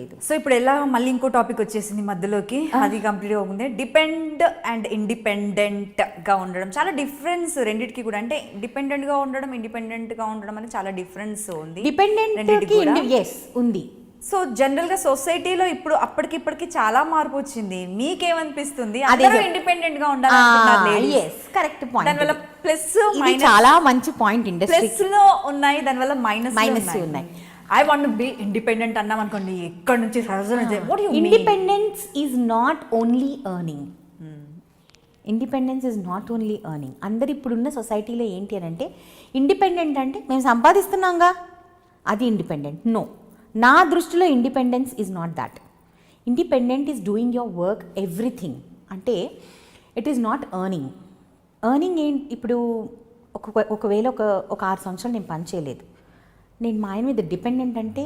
లేదు. సో ఇప్పుడు ఎలా మళ్ళీ ఇంకో టాపిక్ వచ్చేసింది మధ్యలోకి, అది కంప్లీట్ అవుతుంది. డిపెండ్ అండ్ ఇండిపెండెంట్ గా ఉండడం చాలా డిఫరెన్స్ రెండింటికి కూడా. అంటే డిపెండెంట్ గా ఉండడం, ఇండిపెండెంట్ గా ఉండడం అనేది చాలా డిఫరెన్స్ ఉంది. డిపెండెంట్ ఎస్ ఉంది. సో జనరల్ గా సొసైటీలో ఇప్పుడు అప్పటికిప్పటికి చాలా మార్పు వచ్చింది. మీకేమనిపిస్తుంది? అందరూ ఇండిపెండెంట్ గా ఉండాలి. Correct point. దానివల్ల ప్లస్ చాలా మంచి పాయింట్. ఇండస్ట్రీ ప్లస్ లో ఉన్నాయి, దానివల్ల మైనస్ ఉన్నాయి. I want to be independent అన్నాం అనుకోండి, ఎక్కడ నుంచి independence is not only earning. Independence is not only earning. అందరు ఇప్పుడున్న సొసైటీలో ఏంటి అని అంటే, ఇండిపెండెంట్ అంటే మేము సంపాదిస్తున్నాంగా అది ఇండిపెండెంట్. నో, నా దృష్టిలో independence is not that. Independent is doing your work everything. అంటే it is not earning. Earning ఏంటి? ఇప్పుడు ఒకవేళ ఒక 6 సంవత్సరాలు నేను పని చేయలేదు, నేను మా ఆయన మీద డిపెండెంట్ అంటే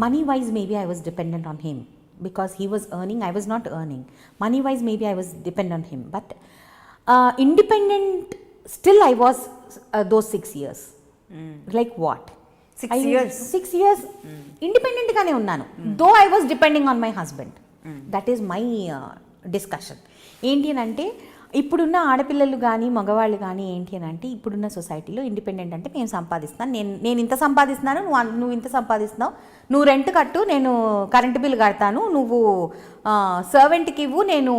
money wise maybe I was dependent on him because he was earning, I was not earning. Money wise maybe I was dependent on him, but independent still I was those 6 years. Like what? 6 years ఇండిపెండెంట్గానే ఉన్నాను, though I was depending on my husband. That is my discussion. ఏంటి అని అంటే, ఇప్పుడున్న ఆడపిల్లలు కానీ మగవాళ్ళు కానీ ఏంటి అని అంటే, ఇప్పుడున్న సొసైటీలో ఇండిపెండెంట్ అంటే మేము సంపాదిస్తాను, నేను ఇంత సంపాదిస్తున్నాను, నువ్వు ఇంత సంపాదిస్తున్నావు, నువ్వు రెంట్ కట్టు, నేను కరెంటు బిల్ కడతాను, నువ్వు సర్వెంట్కి ఇవ్వు, నేను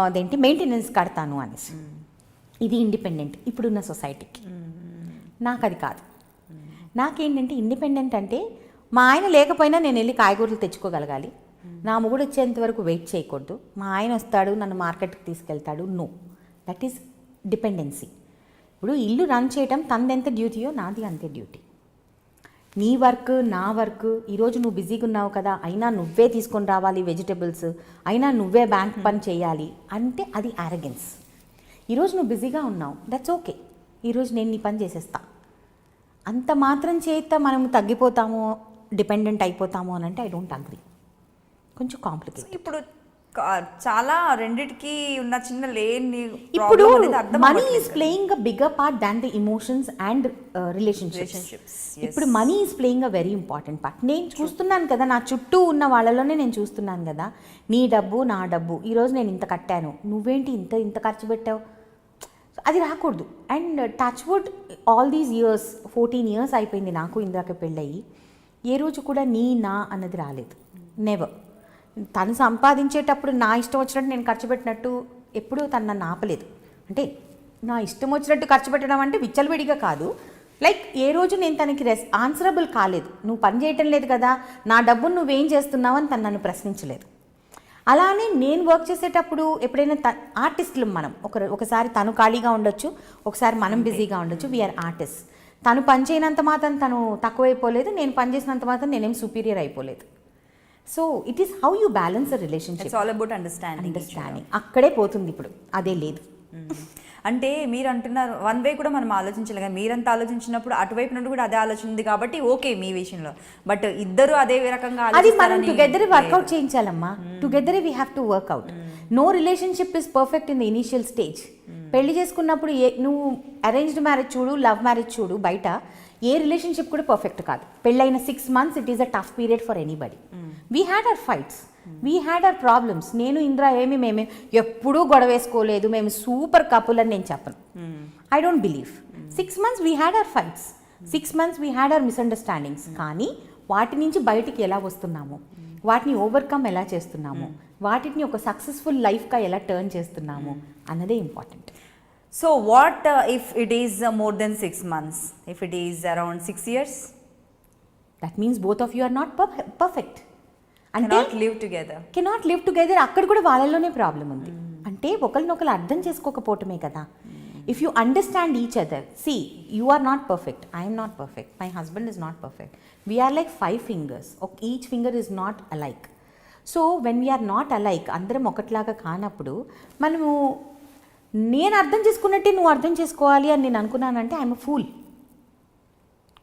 అదేంటి మెయింటెనెన్స్ కడతాను అనేసి. ఇది ఇండిపెండెంట్ ఇప్పుడున్న సొసైటీకి. నాకు అది కాదు. నాకేంటంటే ఇండిపెండెంట్ అంటే, మా ఆయన లేకపోయినా నేను వెళ్ళి కాయగూరలు తెచ్చుకోగలగాలి, నా మొగుడు వచ్చేంత వరకు వెయిట్ చేయకూడదు, మా ఆయన వస్తాడు నన్ను మార్కెట్కి తీసుకెళ్తాడు. No, that is dependency. ఇప్పుడు ఇల్లు రన్ చేయటం తనదెంత డ్యూటీయో నాది అంతే డ్యూటీ. నీ వర్క్ నా వర్క్. ఈరోజు నువ్వు బిజీగా ఉన్నావు కదా, అయినా నువ్వే తీసుకొని రావాలి వెజిటబుల్స్, అయినా నువ్వే బ్యాంక్ పని చేయాలి అంటే అది యారగెన్స్. ఈరోజు నువ్వు బిజీగా ఉన్నావు, దట్స్ ఓకే, ఈరోజు నేను నీ పని చేసేస్తా. అంత మాత్రం చేత మనం తగ్గిపోతాము, డిపెండెంట్ అయిపోతాము అని అంటే ఐ డోంట్ అగ్రీ. కొంచెం కాంప్లికేట్. ఇప్పుడు చాలా రెండిటికి ఉన్న చిన్న లేని ఇప్పుడు money is playing a bigger part than the emotions and relationships. ఇప్పుడు money is playing a very important part. నేను చూస్తున్నాను కదా, నా చుట్టూ ఉన్న వాళ్ళలోనే నేను చూస్తున్నాను కదా, నీ డబ్బు నా డబ్బు, ఈరోజు నేను ఇంత కట్టాను, నువ్వేంటి ఇంత ఖర్చు పెట్టావు, అది రాకూడదు. And touch wood all these years 14 years అయిపోయింది నాకు ఇందాక పెళ్ళయి, ఏ రోజు కూడా నీ నా అన్నది రాలేదు. నెవర్. తను సంపాదించేటప్పుడు నా ఇష్టం వచ్చినట్టు నేను ఖర్చు పెట్టినట్టు ఎప్పుడూ తను నన్ను ఆపలేదు. అంటే నా ఇష్టం వచ్చినట్టు ఖర్చు పెట్టడం అంటే విచ్చలవిడిగా కాదు, లైక్ ఏ రోజు నేను తనకి ఆన్సరబుల్ కాలేదు. నువ్వు పని చేయటం లేదు కదా, నా డబ్బును నువ్వేం చేస్తున్నావు అని తను నన్ను ప్రశ్నించలేదు. అలానే నేను వర్క్ చేసేటప్పుడు ఎప్పుడైనా ఆర్టిస్టులు మనం ఒకసారి తను ఖాళీగా ఉండొచ్చు, ఒకసారి మనం బిజీగా ఉండొచ్చు. We're artist. తను పని చేయనంత మాత్రం తను తక్కువైపోలేదు, నేను పని చేసినంత మాత్రం నేనేం సుపీరియర్ అయిపోలేదు. So it is how you balance the relationship. It's all about understanding. అక్కడే పోతుంది ఇప్పుడు, అదే లేదు. అంటే మీరు అంటున్నారు వన్ వే కూడా మనం ఆలోచించలేదు, మీరంతా ఆలోచించినప్పుడు అటువైపు నుండి కూడా అదే ఆలోచన ఉంది కాబట్టి ఓకే మీ విషయంలో. బట్ ఇద్దరు అదే రకంగా అది మనం టుగెదర్ వర్కౌట్ చేయించాలమ్మా. Together we have to work out. No relationship is perfect in the initial stage. పెళ్లి చేసుకున్నప్పుడు నువ్వు అరేంజ్డ్ మ్యారేజ్ చూడు, లవ్ మ్యారేజ్ చూడు, బయట ఏ రిలేషన్షిప్ కూడా పర్ఫెక్ట్ కాదు. పెళ్ళైన 6 months it is a tough period for anybody. We had our fights, we had our problems. నేను ఇంద్ర మేము ఎప్పుడూ గొడవ వేసుకోలేదు, మేము సూపర్ కపుల్ అని నేను చెప్పను. I don't believe. 6 months we had our fights, 6 months we had our misunderstandings. కానీ వాటి నుంచి బయటికి ఎలా వస్తున్నాము, వాటిని ఓవర్కమ్ ఎలా చేస్తున్నాము, వాటిని ఒక సక్సెస్ఫుల్ లైఫ్గా ఎలా టర్న్ చేస్తున్నాము అన్నదే important. So what if it is more than 6 months, if it is around 6 years? That means both of you are not perfect. Cannot live together. అక్కడ కూడా వాళ్ళలోనే ప్రాబ్లం ఉంది. అంటే ఒకరినొకరు అర్థం చేసుకోకపోవటమే కదా. If you understand each other, see you are not perfect, I'm not perfect, my husband is not perfect, we're like 5 fingers, each finger is not alike. So when we're not alike, అందరం ఒకటిలాగా కానప్పుడు మనము నేను అర్థం చేసుకున్నట్టే నువ్వు అర్థం చేసుకోవాలి అని నేను అనుకున్నానంటే ఐఎమ్ అ ఫూల్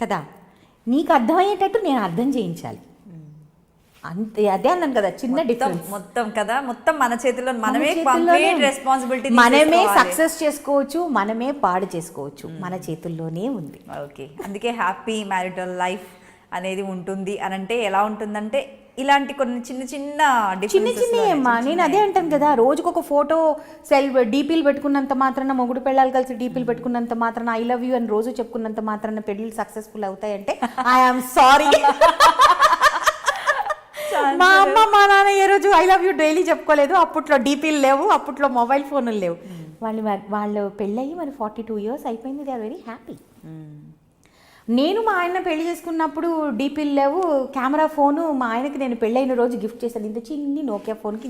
కదా. నీకు అర్థమయ్యేటట్టు నేను అర్థం చేయించాలి అంతే. అదే అన్నాను కదా, చిన్న డిఫరెన్స్. మొత్తం మన చేతిలో, మనమే కంప్లీట్ రెస్పాన్సిబిలిటీ, మనమే సక్సెస్ చేసుకోవచ్చు, మనమే పాడు చేసుకోవచ్చు, మన చేతుల్లోనే ఉంది. ఓకే, అందుకే హ్యాపీ మ్యారిటల్ లైఫ్ అనేది ఉంటుంది అని అంటే ఎలా ఉంటుందంటే ఇలాంటి కొన్ని చిన్న చిన్న చిన్న చిన్న అమ్మా నేను అదే అంటాను కదా, రోజుకు ఒక ఫోటో డీపీలు పెట్టుకున్నంత మాత్రాన, మొగుడు పెళ్ళాలు కలిసి డీపీలు పెట్టుకున్నంత మాత్రాన, ఐ లవ్ యూ అని రోజు చెప్పుకున్నంత మాత్రాన పెళ్ళిళ్ళు సక్సెస్ఫుల్ అవుతాయంటే ఐఎమ్ సారీ. మా అమ్మ మా నాన్న ఏ రోజు ఐ లవ్ యూ డైలీ చెప్పుకోలేదు. అప్పట్లో డీపీలు లేవు, అప్పట్లో మొబైల్ ఫోన్లు లేవు. వాళ్ళు పెళ్ళయి మరి 42 years అయిపోయింది. They are very happy. నేను మా ఆయన పెళ్లి చేసుకున్నప్పుడు డీపీలు లేవు, కెమెరా ఫోను మా ఆయనకి నేను పెళ్ళైన రోజు గిఫ్ట్ చేశాను. ఇంత చిన్ని నోకియా ఫోన్కి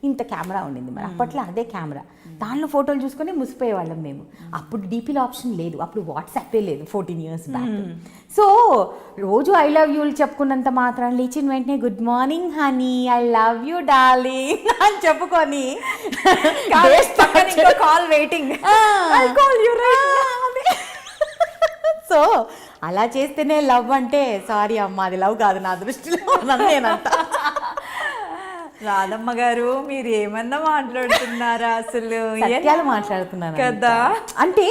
ఇంత కెమెరా ఉండింది. మరి అప్పట్లో అదే కెమెరా, దానిలో ఫోటోలు చూసుకొని ముసిపోయేవాళ్ళం మేము. అప్పుడు డీపీల ఆప్షన్ లేదు, అప్పుడు వాట్సాపే లేదు 14 years బ్యాక్. సో రోజు ఐ లవ్ యూలు చెప్పుకున్నంత మాత్రం లేచిన వెంటనే good morning honey, I love you darling అని చెప్పుకొని కాల్ వెయిటింగ్, సో అలా చేస్తేనే లవ్ అంటే సారీ అమ్మ అది లవ్ కాదు నా దృష్టిలో నేనంట. రాధమ్మ గారు మీరు ఏమన్నా మాట్లాడుతున్నారా? అసలు సత్యాలు మాట్లాడుతున్నాను కదా. అంటే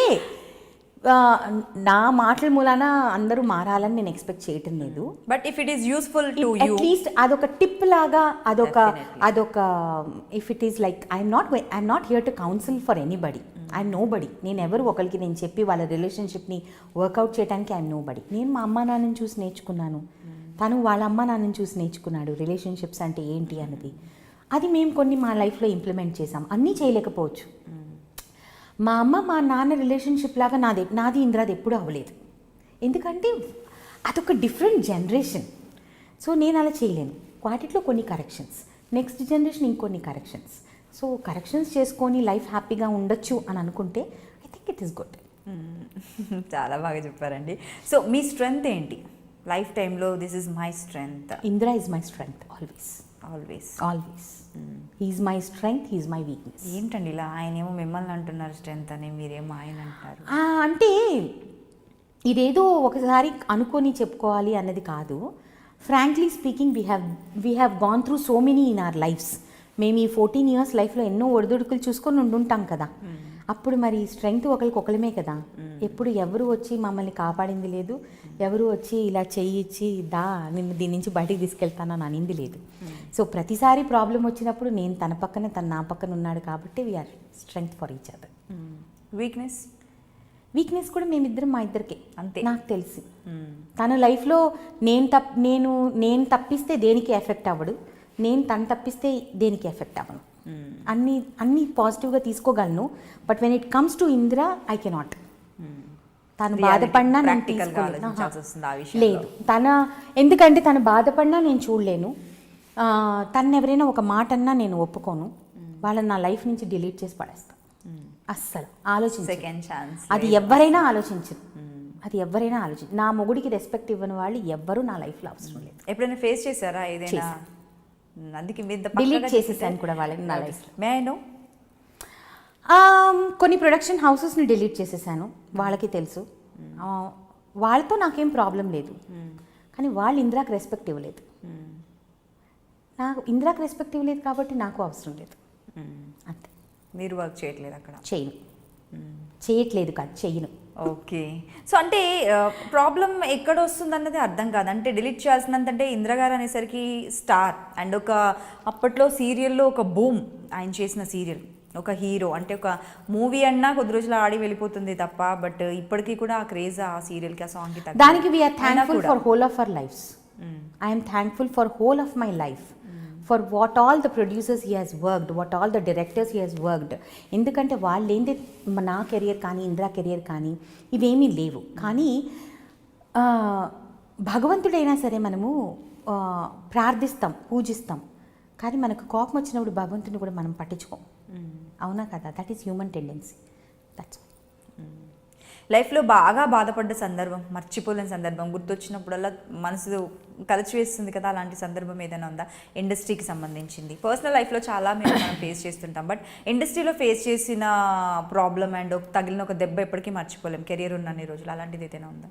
నా మాటల మూలాన అందరూ మారాలని నేను ఎక్స్పెక్ట్ చేయటం లేదు. But if it is useful to you, at least అదొక టిప్ లాగా, అదొక if it is like I'm not here to counsel for anybody. I'm nobody. నేను ఎవరు ఒకరికి నేను చెప్పి వాళ్ళ రిలేషన్షిప్ని వర్కౌట్ చేయడానికి ఐఎమ్ నో బడి. నేను మా అమ్మ నాన్నని చూసి నేర్చుకున్నాను, తను వాళ్ళ అమ్మ నాన్నని చూసి నేర్చుకున్నాడు రిలేషన్షిప్స్ అంటే ఏంటి అన్నది. అది మేము కొన్ని మా లైఫ్లో ఇంప్లిమెంట్ చేసాం. అన్నీ చేయలేకపోవచ్చు. మా అమ్మ మా నాన్న రిలేషన్షిప్ లాగా నాది ఇంద్రాది ఎప్పుడూ అవ్వలేదు. ఎందుకంటే అదొక డిఫరెంట్ జనరేషన్. సో నేను అలా చేయలేను. వాటిలో కొన్ని కరెక్షన్స్, నెక్స్ట్ జనరేషన్ ఇంకొన్ని కరెక్షన్స్. సో కరెక్షన్స్ చేసుకొని లైఫ్ హ్యాపీగా ఉండొచ్చు అని అనుకుంటే I think it is good. చాలా బాగా చెప్పారండి. సో మీ స్ట్రెంగ్త్ ఏంటి లైఫ్ టైంలో? This is my strength. Indra is my strength always. Always always he's my strength, he's my weakness. ఏంటండి ఇలా ఆయనేమో మిమ్మల్ని అంటున్నారు స్ట్రెంగ్త్ అని, మీరేమో ఆయన అంటారు? అంటే ఇదేదో ఒకసారి అనుకొని చెప్పుకోవాలి అన్నది కాదు. Frankly speaking we have gone through so many in our lifes. మేము ఈ 14 years లైఫ్లో ఎన్నో ఒడిదుడుకులు చూసుకొని ఉండుంటాం కదా. అప్పుడు మరి స్ట్రెంగ్త్ ఒకరికొకలమే కదా. ఎప్పుడు ఎవరు వచ్చి మమ్మల్ని కాపాడింది లేదు, ఎవరు వచ్చి ఇలా చెయ్యి ఇచ్చి నిన్ను దీని నుంచి బయటికి తీసుకెళ్తానని అనింది లేదు. సో ప్రతిసారి ప్రాబ్లం వచ్చినప్పుడు నేను తన పక్కన, తను నా పక్కన ఉన్నాడు కాబట్టి we are strength for each other. Weakness కూడా మేమిద్దరం మా ఇద్దరికే అంతే నాకు తెలిసి. తన లైఫ్లో నేను తప్పిస్తే దేనికి ఎఫెక్ట్ అవ్వడు, నేను తను తప్పిస్తే దేనికి ఎఫెక్ట్ అవ్వను. అన్నీ పాజిటివ్గా తీసుకోగలను. But when it comes to Indira I cannot. తను బాధపడినా లేదు, ఎందుకంటే తను బాధపడినా నేను చూడలేను. తను ఎవరైనా ఒక మాట అన్నా నేను ఒప్పుకోను. వాళ్ళని నా లైఫ్ నుంచి డిలీట్ చేసి పడేస్తాను. అస్సలు సెకండ్ ఛాన్స్ అది ఎవరైనా ఆలోచించరు. నా మొగుడికి రెస్పెక్ట్ ఇవ్వని వాళ్ళు ఎవ్వరూ నా లైఫ్లో అవసరం లేదు. ఎప్పుడైనా ఫేస్ చేశారా ఏదైనా? అందుకే డిలీట్ చేసేసాను కూడా వాళ్ళని నా లైఫ్లో. May I know? కొన్ని ప్రొడక్షన్ హౌసెస్ని డిలీట్ చేసేసాను. వాళ్ళకి తెలుసు. వాళ్ళతో నాకేం ప్రాబ్లం లేదు. కానీ వాళ్ళు ఇందిరాకి రెస్పెక్ట్ ఇవ్వలేదు. నాకు ఇందిరాకి రెస్పెక్ట్ ఇవ్వలేదు కాబట్టి నాకు అవసరం లేదు. అంతే. మీరు వర్క్ చేయట్లేదు అక్కడ? చేయట్లేదు కాదు, చెయ్యను. ఓకే. సో అంటే ప్రాబ్లం ఎక్కడ వస్తుంది అన్నది అర్థం కాదు. అంటే డిలీట్ చేయాల్సినంతంటే ఇందిరా గారు అనేసరికి స్టార్ అండ్ ఒక అప్పట్లో సీరియల్లో ఒక బూమ్ ఆయన చేసిన సీరియల్, ఒక హీరో. అంటే ఒక మూవీ అన్నా కొద్ది రోజులు ఆడి వెళ్ళిపోతుంది తప్ప, బట్ ఇప్పటికీ కూడా ఆ క్రేజ్ ఆ సీరియల్కి, ఆ సాంగ్కి దానికి we are thankful for whole of our lifes. I'm thankful for whole of my life, for what all the producers he has worked, what all the directors he has worked. ఎందుకంటే వాళ్ళు ఏంటి, నా కెరియర్ కానీ Indira career కానీ ఇవేమీ లేవు. కానీ భగవంతుడైనా సరే మనము ప్రార్థిస్తాం, పూజిస్తాం. కానీ మనకు కోపం వచ్చినప్పుడు భగవంతుని కూడా మనం పట్టించుకోం. అవునా కదా? That is human tendency. That's లైఫ్లో బాగా బాధపడ్డ సందర్భం, మర్చిపోలేని సందర్భం, గుర్తొచ్చినప్పుడల్లా మనసు కలిచివేస్తుంది కదా, అలాంటి సందర్భం ఏదైనా ఉందా? ఇండస్ట్రీకి సంబంధించింది. పర్సనల్ లైఫ్లో చాలా మనం ఫేస్ చేస్తుంటాం, బట్ ఇండస్ట్రీలో ఫేస్ చేసిన ప్రాబ్లం అండ్ తగిలిన ఒక దెబ్బ ఎప్పటికీ మర్చిపోలేం కెరియర్ ఉన్న రోజులు. అలాంటిది ఏదైనా ఉందా?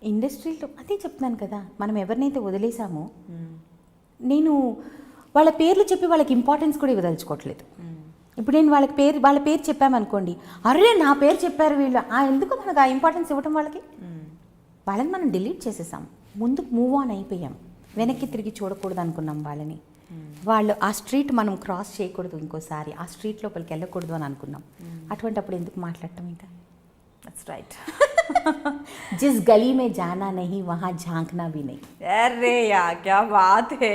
ఇండస్ట్రీలో అదే చెప్తున్నాను కదా, మనం ఎవరినైతే వదిలేసామో నేను వాళ్ళ పేర్లు చెప్పి వాళ్ళకి ఇంపార్టెన్స్ కూడా ఇవ్వదలుచుకోవట్లేదు. ఇప్పుడు నేను వాళ్ళ పేరు చెప్పామనుకోండి, అరే నా పేరు చెప్పారు వీళ్ళు, ఎందుకు మనకు ఆ ఇంపార్టెన్స్ ఇవ్వటం? వాళ్ళని మనం డిలీట్ చేసేసాం. ముందుకు మూవ్ ఆన్ అయిపోయాం. వెనక్కి తిరిగి చూడకూడదు అనుకున్నాం వాళ్ళని. వాళ్ళు ఆ స్ట్రీట్ మనం క్రాస్ చేయకూడదు ఇంకోసారి, ఆ స్ట్రీట్ లోపలికి వెళ్ళకూడదు అని అనుకున్నాం. అటువంటి అప్పుడు ఎందుకు మాట్లాడటం ఇంకా? That's right. జిస్ గలీ మే జానా నహీ వహా ఝాంకనా భీ నహీ. అరే యా క్యా బాత్ హే.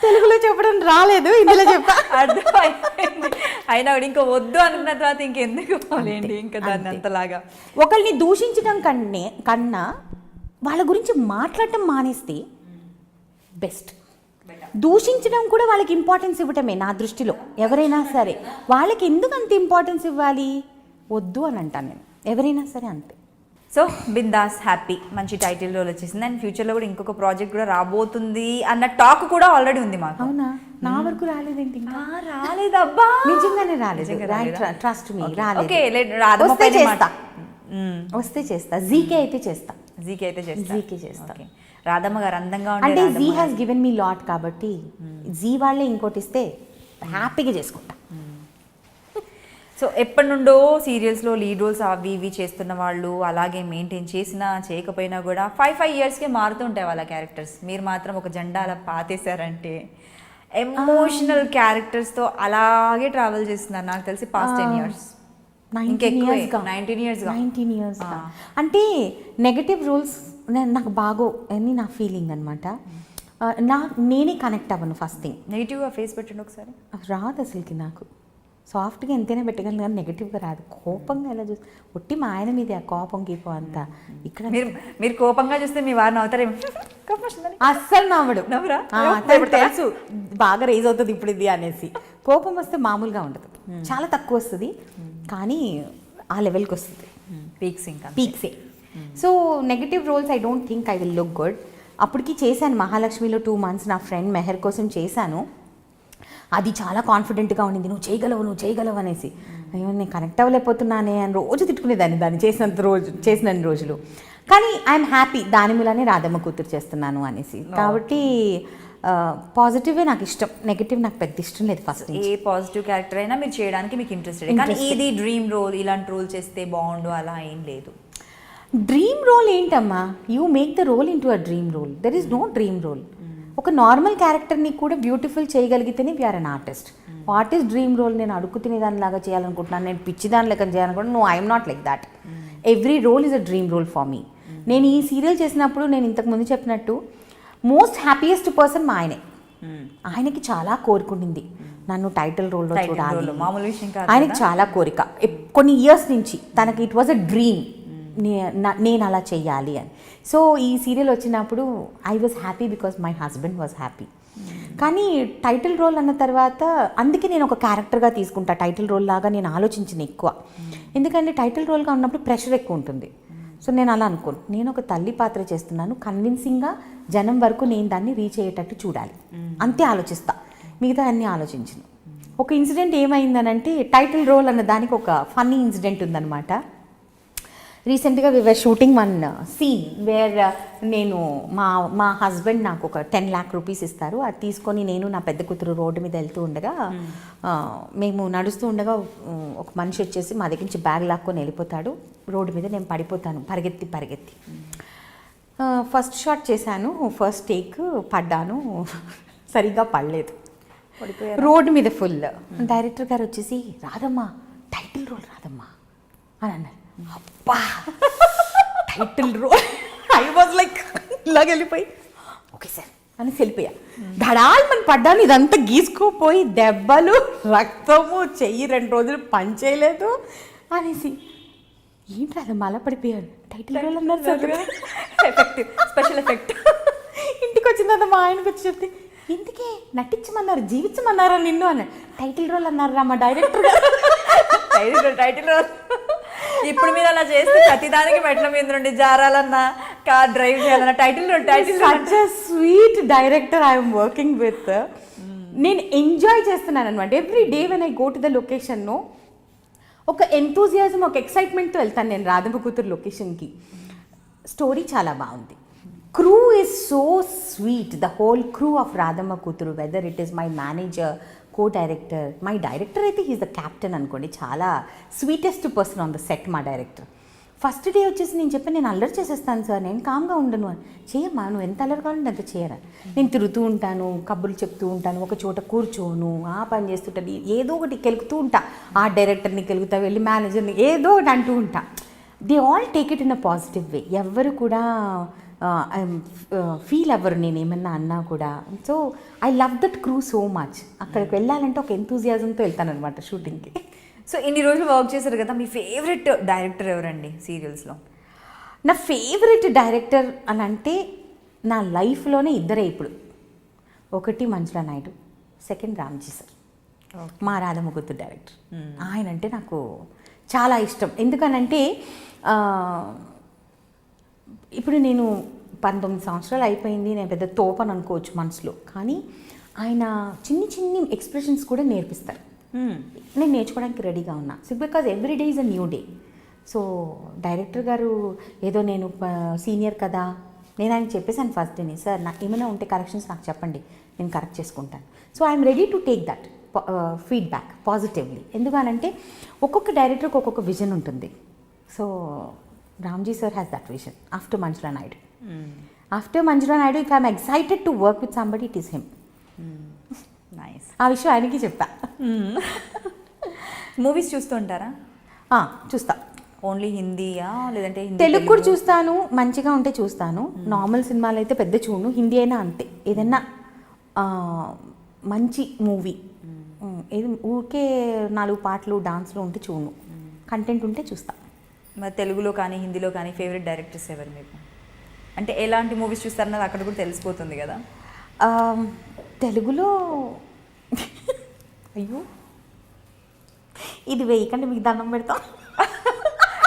తెలుగులో చెప్పడం రాలేదు, ఇందులో చెప్పా. అర్థమైంది. అయినా కూడా ఇంకా వద్దు అనుకున్న తర్వాత ఇంకెందుకు పోలేండి ఇంకా దాన్ని అంతలాగా. ఒకరిని దూషించడం కన్నా వాళ్ళ గురించి మాట్లాడటం మానేస్తే బెస్ట్. దూషించడం కూడా వాళ్ళకి ఇంపార్టెన్స్ ఇవ్వటమే నా దృష్టిలో. ఎవరైనా సరే వాళ్ళకి ఎందుకు అంత ఇంపార్టెన్స్ ఇవ్వాలి, వద్దు అని అంటాను నేను. ఎవరైనా సరే అంతే. సో బిందాస్ హ్యాపీ, మంచి టైటిల్ రోల్ వచ్చేసింది. అండ్ ఫ్యూచర్లో కూడా ఇంకొక ప్రాజెక్ట్ కూడా రాబోతుంది అన్న టాక్ కూడా ఆల్రెడీ ఉంది మాకు. అవునా? నా వరకు రాలేదేంటి ఇంకా? రాలేదబ్బా, నిజంగానే రాలేదు. ట్రస్ట్ మీ రాలేదు. ఓకే, వస్తే చేస్తా. జీకే అయితే చేస్తా. జీకే అయితే చేస్తా. జీకే చేస్తా. రాధమ్మ గారు అందంగా అంటే Zee has given me lot కాబట్టి జీ వాళ్ళే ఇంకోటి ఇస్తే హ్యాపీగా చేసుకుంటా. సో ఎప్పటి నుండో సీరియల్స్లో లీడ్ రోల్స్ అవి ఇవి చేస్తున్న వాళ్ళు అలాగే మెయింటైన్ చేసినా చేయకపోయినా కూడా 5 yearsకే మారుతూ ఉంటాయి వాళ్ళ క్యారెక్టర్స్. మీరు మాత్రం ఒక జెండా అలా పాతేశారంటే ఎమోషనల్ క్యారెక్టర్స్తో అలాగే ట్రావెల్ చేస్తున్నారు నాకు తెలిసి పాస్ట్ 10 years. 19 years. అంటే నెగటివ్ రోల్స్ నాకు బాగో అని నా ఫీలింగ్ అనమాట. నేనే కనెక్ట్ అవ్వను. ఫస్ట్ థింగ్ నెగిటివ్గా ఫేస్ పెట్టండి ఒకసారి. రాదు అసలుకి. నాకు సాఫ్ట్గా ఎంతైనా పెట్టగలను కానీ నెగిటివ్గా రాదు. కోపంగా ఎలా చూస్తే ఒట్టి మా ఆయన మీద ఆ కోపం గీపం అంతా. ఇక్కడ మీరు కోపంగా చూస్తే మీ వారిని అవుతారేమో. అస్సలు నవ్వడు. నవ్వరా? తెలుసు బాగా రేజ్ అవుతుంది ఇప్పుడు ఇది అనేసి. కోపం వస్తే మామూలుగా ఉండదు, చాలా తక్కువ వస్తుంది, కానీ ఆ లెవెల్కి వస్తుంది. పీక్సే. So negative roles I don't think I will look good. అప్పటికి చేశాను మహాలక్ష్మిలో 2 months నా ఫ్రెండ్ మెహర్ కోసం చేశాను. అది చాలా కాన్ఫిడెంట్గా ఉండింది, నువ్వు చేయగలవు అనేసి. అయ్యో నేను కనెక్ట్ అవ్వలేకపోతున్నానే అని రోజు తిట్టుకునేదాన్ని దాన్ని చేసిన రోజులు. కానీ ఐఎమ్ హ్యాపీ దాని మూలనే రాధమ్మ కూతురు చేస్తున్నాను అనేసి. కాబట్టి పాజిటివే నాకు ఇష్టం, నెగిటివ్ నాకు పెద్ద ఇష్టం లేదు. ఫస్ట్ ఏ పాజిటివ్ క్యారెక్టర్ అయినా మీరు చేయడానికి మీకు ఇంట్రెస్టెడ్, కానీ ఇది డ్రీమ్ రోల్, ఇలాంటి రోల్ చేస్తే బాగుండు అలా ఏం లేదు. డ్రీమ్ రోల్ ఏంటమ్మా? You make the role into a dream role. There is no dream role. ఒక నార్మల్ క్యారెక్టర్ని కూడా బ్యూటిఫుల్ చేయగలిగితేనే we are an artist. What is dream role? నేను అడుగు తినేదానిలాగా చేయాలనుకుంటున్నాను, నేను పిచ్చి దాని లెక్క చేయాలనుకుంటున్నాను. No, I'm not like that. Every role is a dream role for me. నేను ఈ సీరియల్ చేసినప్పుడు నేను ఇంతకుముందు చెప్పినట్టు మోస్ట్ హ్యాపీయెస్ట్ పర్సన్ మా ఆయనే. ఆయనకి చాలా కోరుకుండింది నన్ను టైటిల్ రోల్లో చూడాలి. మామూలు విషయం కాదు. ఆయనకి చాలా కోరిక కొన్ని ఇయర్స్ నుంచి. తనకి ఇట్ వాజ్ అ డ్రీమ్ నేను అలా చెయ్యాలి అని. సో ఈ సీరియల్ వచ్చినప్పుడు I was happy because my husband was happy. కానీ టైటిల్ రోల్ అన్న తర్వాత అందుకే నేను ఒక క్యారెక్టర్గా తీసుకుంటా. టైటిల్ రోల్ లాగా నేను ఆలోచించిన ఎక్కువ, ఎందుకంటే టైటిల్ రోల్గా ఉన్నప్పుడు ప్రెషర్ ఎక్కువ ఉంటుంది. సో నేను అలా అనుకోను, నేను ఒక తల్లి పాత్ర చేస్తున్నాను, కన్విన్సింగ్గా జనం వరకు నేను దాన్ని రీచ్ అయ్యేటట్టు చూడాలి, అంతే ఆలోచిస్తా. మిగతా అన్నీ ఆలోచించను. ఒక ఇన్సిడెంట్ ఏమైందనంటే టైటిల్ రోల్ అన్న దానికి ఒక ఫన్నీ ఇన్సిడెంట్ ఉందన్నమాట. రీసెంట్గా we were shooting one scene where నేను మా హస్బెండ్ నాకు ఒక 10 lakh rupees ఇస్తారు. అది తీసుకొని నేను నా పెద్ద కూతురు రోడ్డు మీద వెళ్తూ ఉండగా మేము నడుస్తూ ఉండగా ఒక మనిషి వచ్చేసి మా దగ్గర నుంచి బ్యాగ్ లాక్కొని వెళ్ళిపోతాడు. రోడ్డు మీద నేను పడిపోతాను పరిగెత్తి. ఫస్ట్ షాట్ చేశాను, ఫస్ట్ టేక్ పడ్డాను, సరిగ్గా పడలేదు, రోడ్డు మీద ఫుల్. డైరెక్టర్ గారు వచ్చేసి రాదమ్మా టైటిల్ రోల్ రాదమ్మా అని అన్నారు. అబ్బా title role. I was like ఇలాగ వెళ్ళిపోయి ఓకే సార్ అని వెళ్ళిపోయా. ధడాల్ మనం పడ్డాను, ఇదంతా గీసుకోపోయి దెబ్బలు రక్తము, చెయ్యి 2 రోజులు పని చేయలేదు అనేసి. ఏంటి రాదమ్మా అలా పడిపోయాను, టైటిల్ రోల్ అన్నారు సార్, స్పెషల్ ఎఫెక్ట్. ఇంటికి వచ్చిన తర్వాత మా ఆయనకు వచ్చి చెప్తే ఇంటికే నటించమన్నారు జీవించమన్నారా నిన్ను అన్న. టైటిల్ రోల్ అన్నారా మా డైరెక్టర్ గారు. Title role. ఇప్పుడు మీరు అలా చేస్తే ప్రతిదానికి మెట్ల మీద నుండి జారాలన్నా, కార్ డ్రైవ్ చేయాలన్నా title role. Such a sweet director I'm working with. నేను ఎంజాయ్ చేస్తున్నాను అనమాట. Every day when I go to the లొకేషన్ను ఒక ఎంతూజియాజం, ఒక ఎక్సైట్మెంట్తో వెళ్తాను నేను రాధమ్మ కూతురు లొకేషన్కి. స్టోరీ చాలా బాగుంది, crew is so sweet, the whole crew of Radhamma Kuthuru, whether it is my manager, co-director, my director అయితే హీస్ ద క్యాప్టెన్ అనుకోండి, చాలా sweetest person on the set మా డైరెక్టర్. ఫస్ట్ డే వచ్చేసి నేను చెప్పాను నేను అల్లరి చేసేస్తాను సార్, నేను కామ్గా ఉండను అని. చేయమ్మా, నువ్వు ఎంత అల్లరి కావాలంటే అంత చేయరా. నేను తిరుగుతూ ఉంటాను, కబుర్లు చెప్తూ ఉంటాను, ఒక చోట కూర్చోను, ఆ పని చేస్తుంటాను, ఏదో ఒకటి కెలుగుతూ ఉంటా, ఆ డైరెక్టర్ని కెలుగుతా, వెళ్ళి మేనేజర్ని ఏదో ఒకటి అంటూ ఉంటా. They all take it in a positive way. ఎవ్వరు కూడా ఫీల్ అవ్వరు నేను ఏమన్నా అన్నా కూడా. So I love that crew so much. అక్కడికి వెళ్ళాలంటే ఒక ఎంతూజియాజంతో వెళ్తాను అనమాట షూటింగ్కి. సో ఇన్ని రోజులు వర్క్ చేశారు కదా, మీ ఫేవరెట్ డైరెక్టర్ ఎవరండి సీరియల్స్లో? నా ఫేవరెట్ డైరెక్టర్ అని అంటే నా లైఫ్లోనే ఇద్దరే ఇప్పుడు. ఒకటి మంజులా నాయుడు, సెకండ్ రామ్జీ సార్, మా రాధముగుత్తు డైరెక్టర్. ఆయన అంటే నాకు చాలా ఇష్టం. ఎందుకనంటే ఇప్పుడు నేను 19 సంవత్సరాలు అయిపోయింది, నేను పెద్ద తోపని అనుకోవచ్చు మనసులో, కానీ ఆయన చిన్ని చిన్ని ఎక్స్ప్రెషన్స్ కూడా నేర్పిస్తారు. నేను నేర్చుకోవడానికి రెడీగా ఉన్నా. So because every day is a new day. So director గారు ఏదో నేను సీనియర్ కదా, నేను ఆయన చెప్పేసాను ఫస్ట్ డేని, సార్ నాకు ఏమైనా ఉంటే కరెక్షన్స్ నాకు చెప్పండి, నేను కరెక్ట్ చేసుకుంటాను. So I'm ready to take that feedback positively. ఎందుకనంటే ఒక్కొక్క డైరెక్టర్కి ఒక్కొక్క విజన్ ఉంటుంది. So Ramji sir has that vision after Manjula Naidu. After Manjula Naidu, if I'm excited to work with somebody, it is him. Nice. ఆ విషయం ఆయనకి చెప్పా. మూవీస్ చూస్తూ ఉంటారా? చూస్తా. ఓన్లీ హిందీయా లేదంటే తెలుగు కూడా చూస్తాను, మంచిగా ఉంటే చూస్తాను. నార్మల్ సినిమాలు అయితే పెద్ద చూడను, హిందీ అయినా అంతే. ఏదన్నా మంచి మూవీ, ఏది ఊరికే 4 పాటలు డాన్స్లు ఉంటే చూడను, కంటెంట్ ఉంటే చూస్తా. మరి తెలుగులో కానీ హిందీలో కానీ ఫేవరెట్ డైరెక్టర్స్ ఎవరు మీకు? అంటే ఎలాంటి మూవీస్ చూస్తారన్నది అక్కడ కూడా తెలిసిపోతుంది కదా. తెలుగులో అయ్యో ఇది వేయకండి మీకు దండం పెడతాం,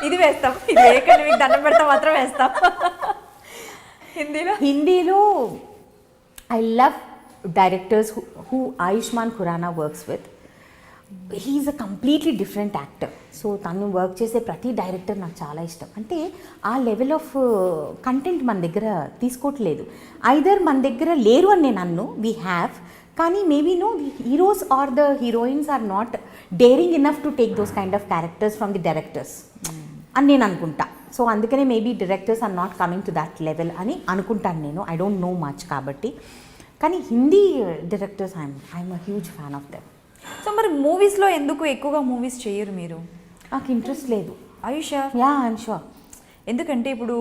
ఇది వేస్తాం, ఇది వేయకండి మీకు దండం పెడతాం మాత్రం వేస్తాం. హిందీలో I love directors who Ayushmann Khurrana works with. He's a completely different actor. So తను వర్క్ చేసే ప్రతి డైరెక్టర్ నాకు చాలా ఇష్టం. అంటే ఆ లెవెల్ ఆఫ్ కంటెంట్ మన దగ్గర తీసుకోవట్లేదు. ఐదర్ మన దగ్గర లేరు అని నేను అన్ను, వీ హ్యావ్, కానీ maybe no the heroes are the heroines are not daring enough to take those kind of characters from the directors అని నేను అనుకుంటా. సో అందుకనే maybe directors are not coming to that level అని అనుకుంటాను నేను. I don't know much కాబట్టి. కానీ Hindi directors I'm a huge fan of them. So మరి మూవీస్లో ఎందుకు ఎక్కువగా మూవీస్ చేయరు మీరు? నాకు ఇంట్రెస్ట్ లేదు. ఆయుషా? Yeah, I'm sure. ఎందుకంటే ఇప్పుడు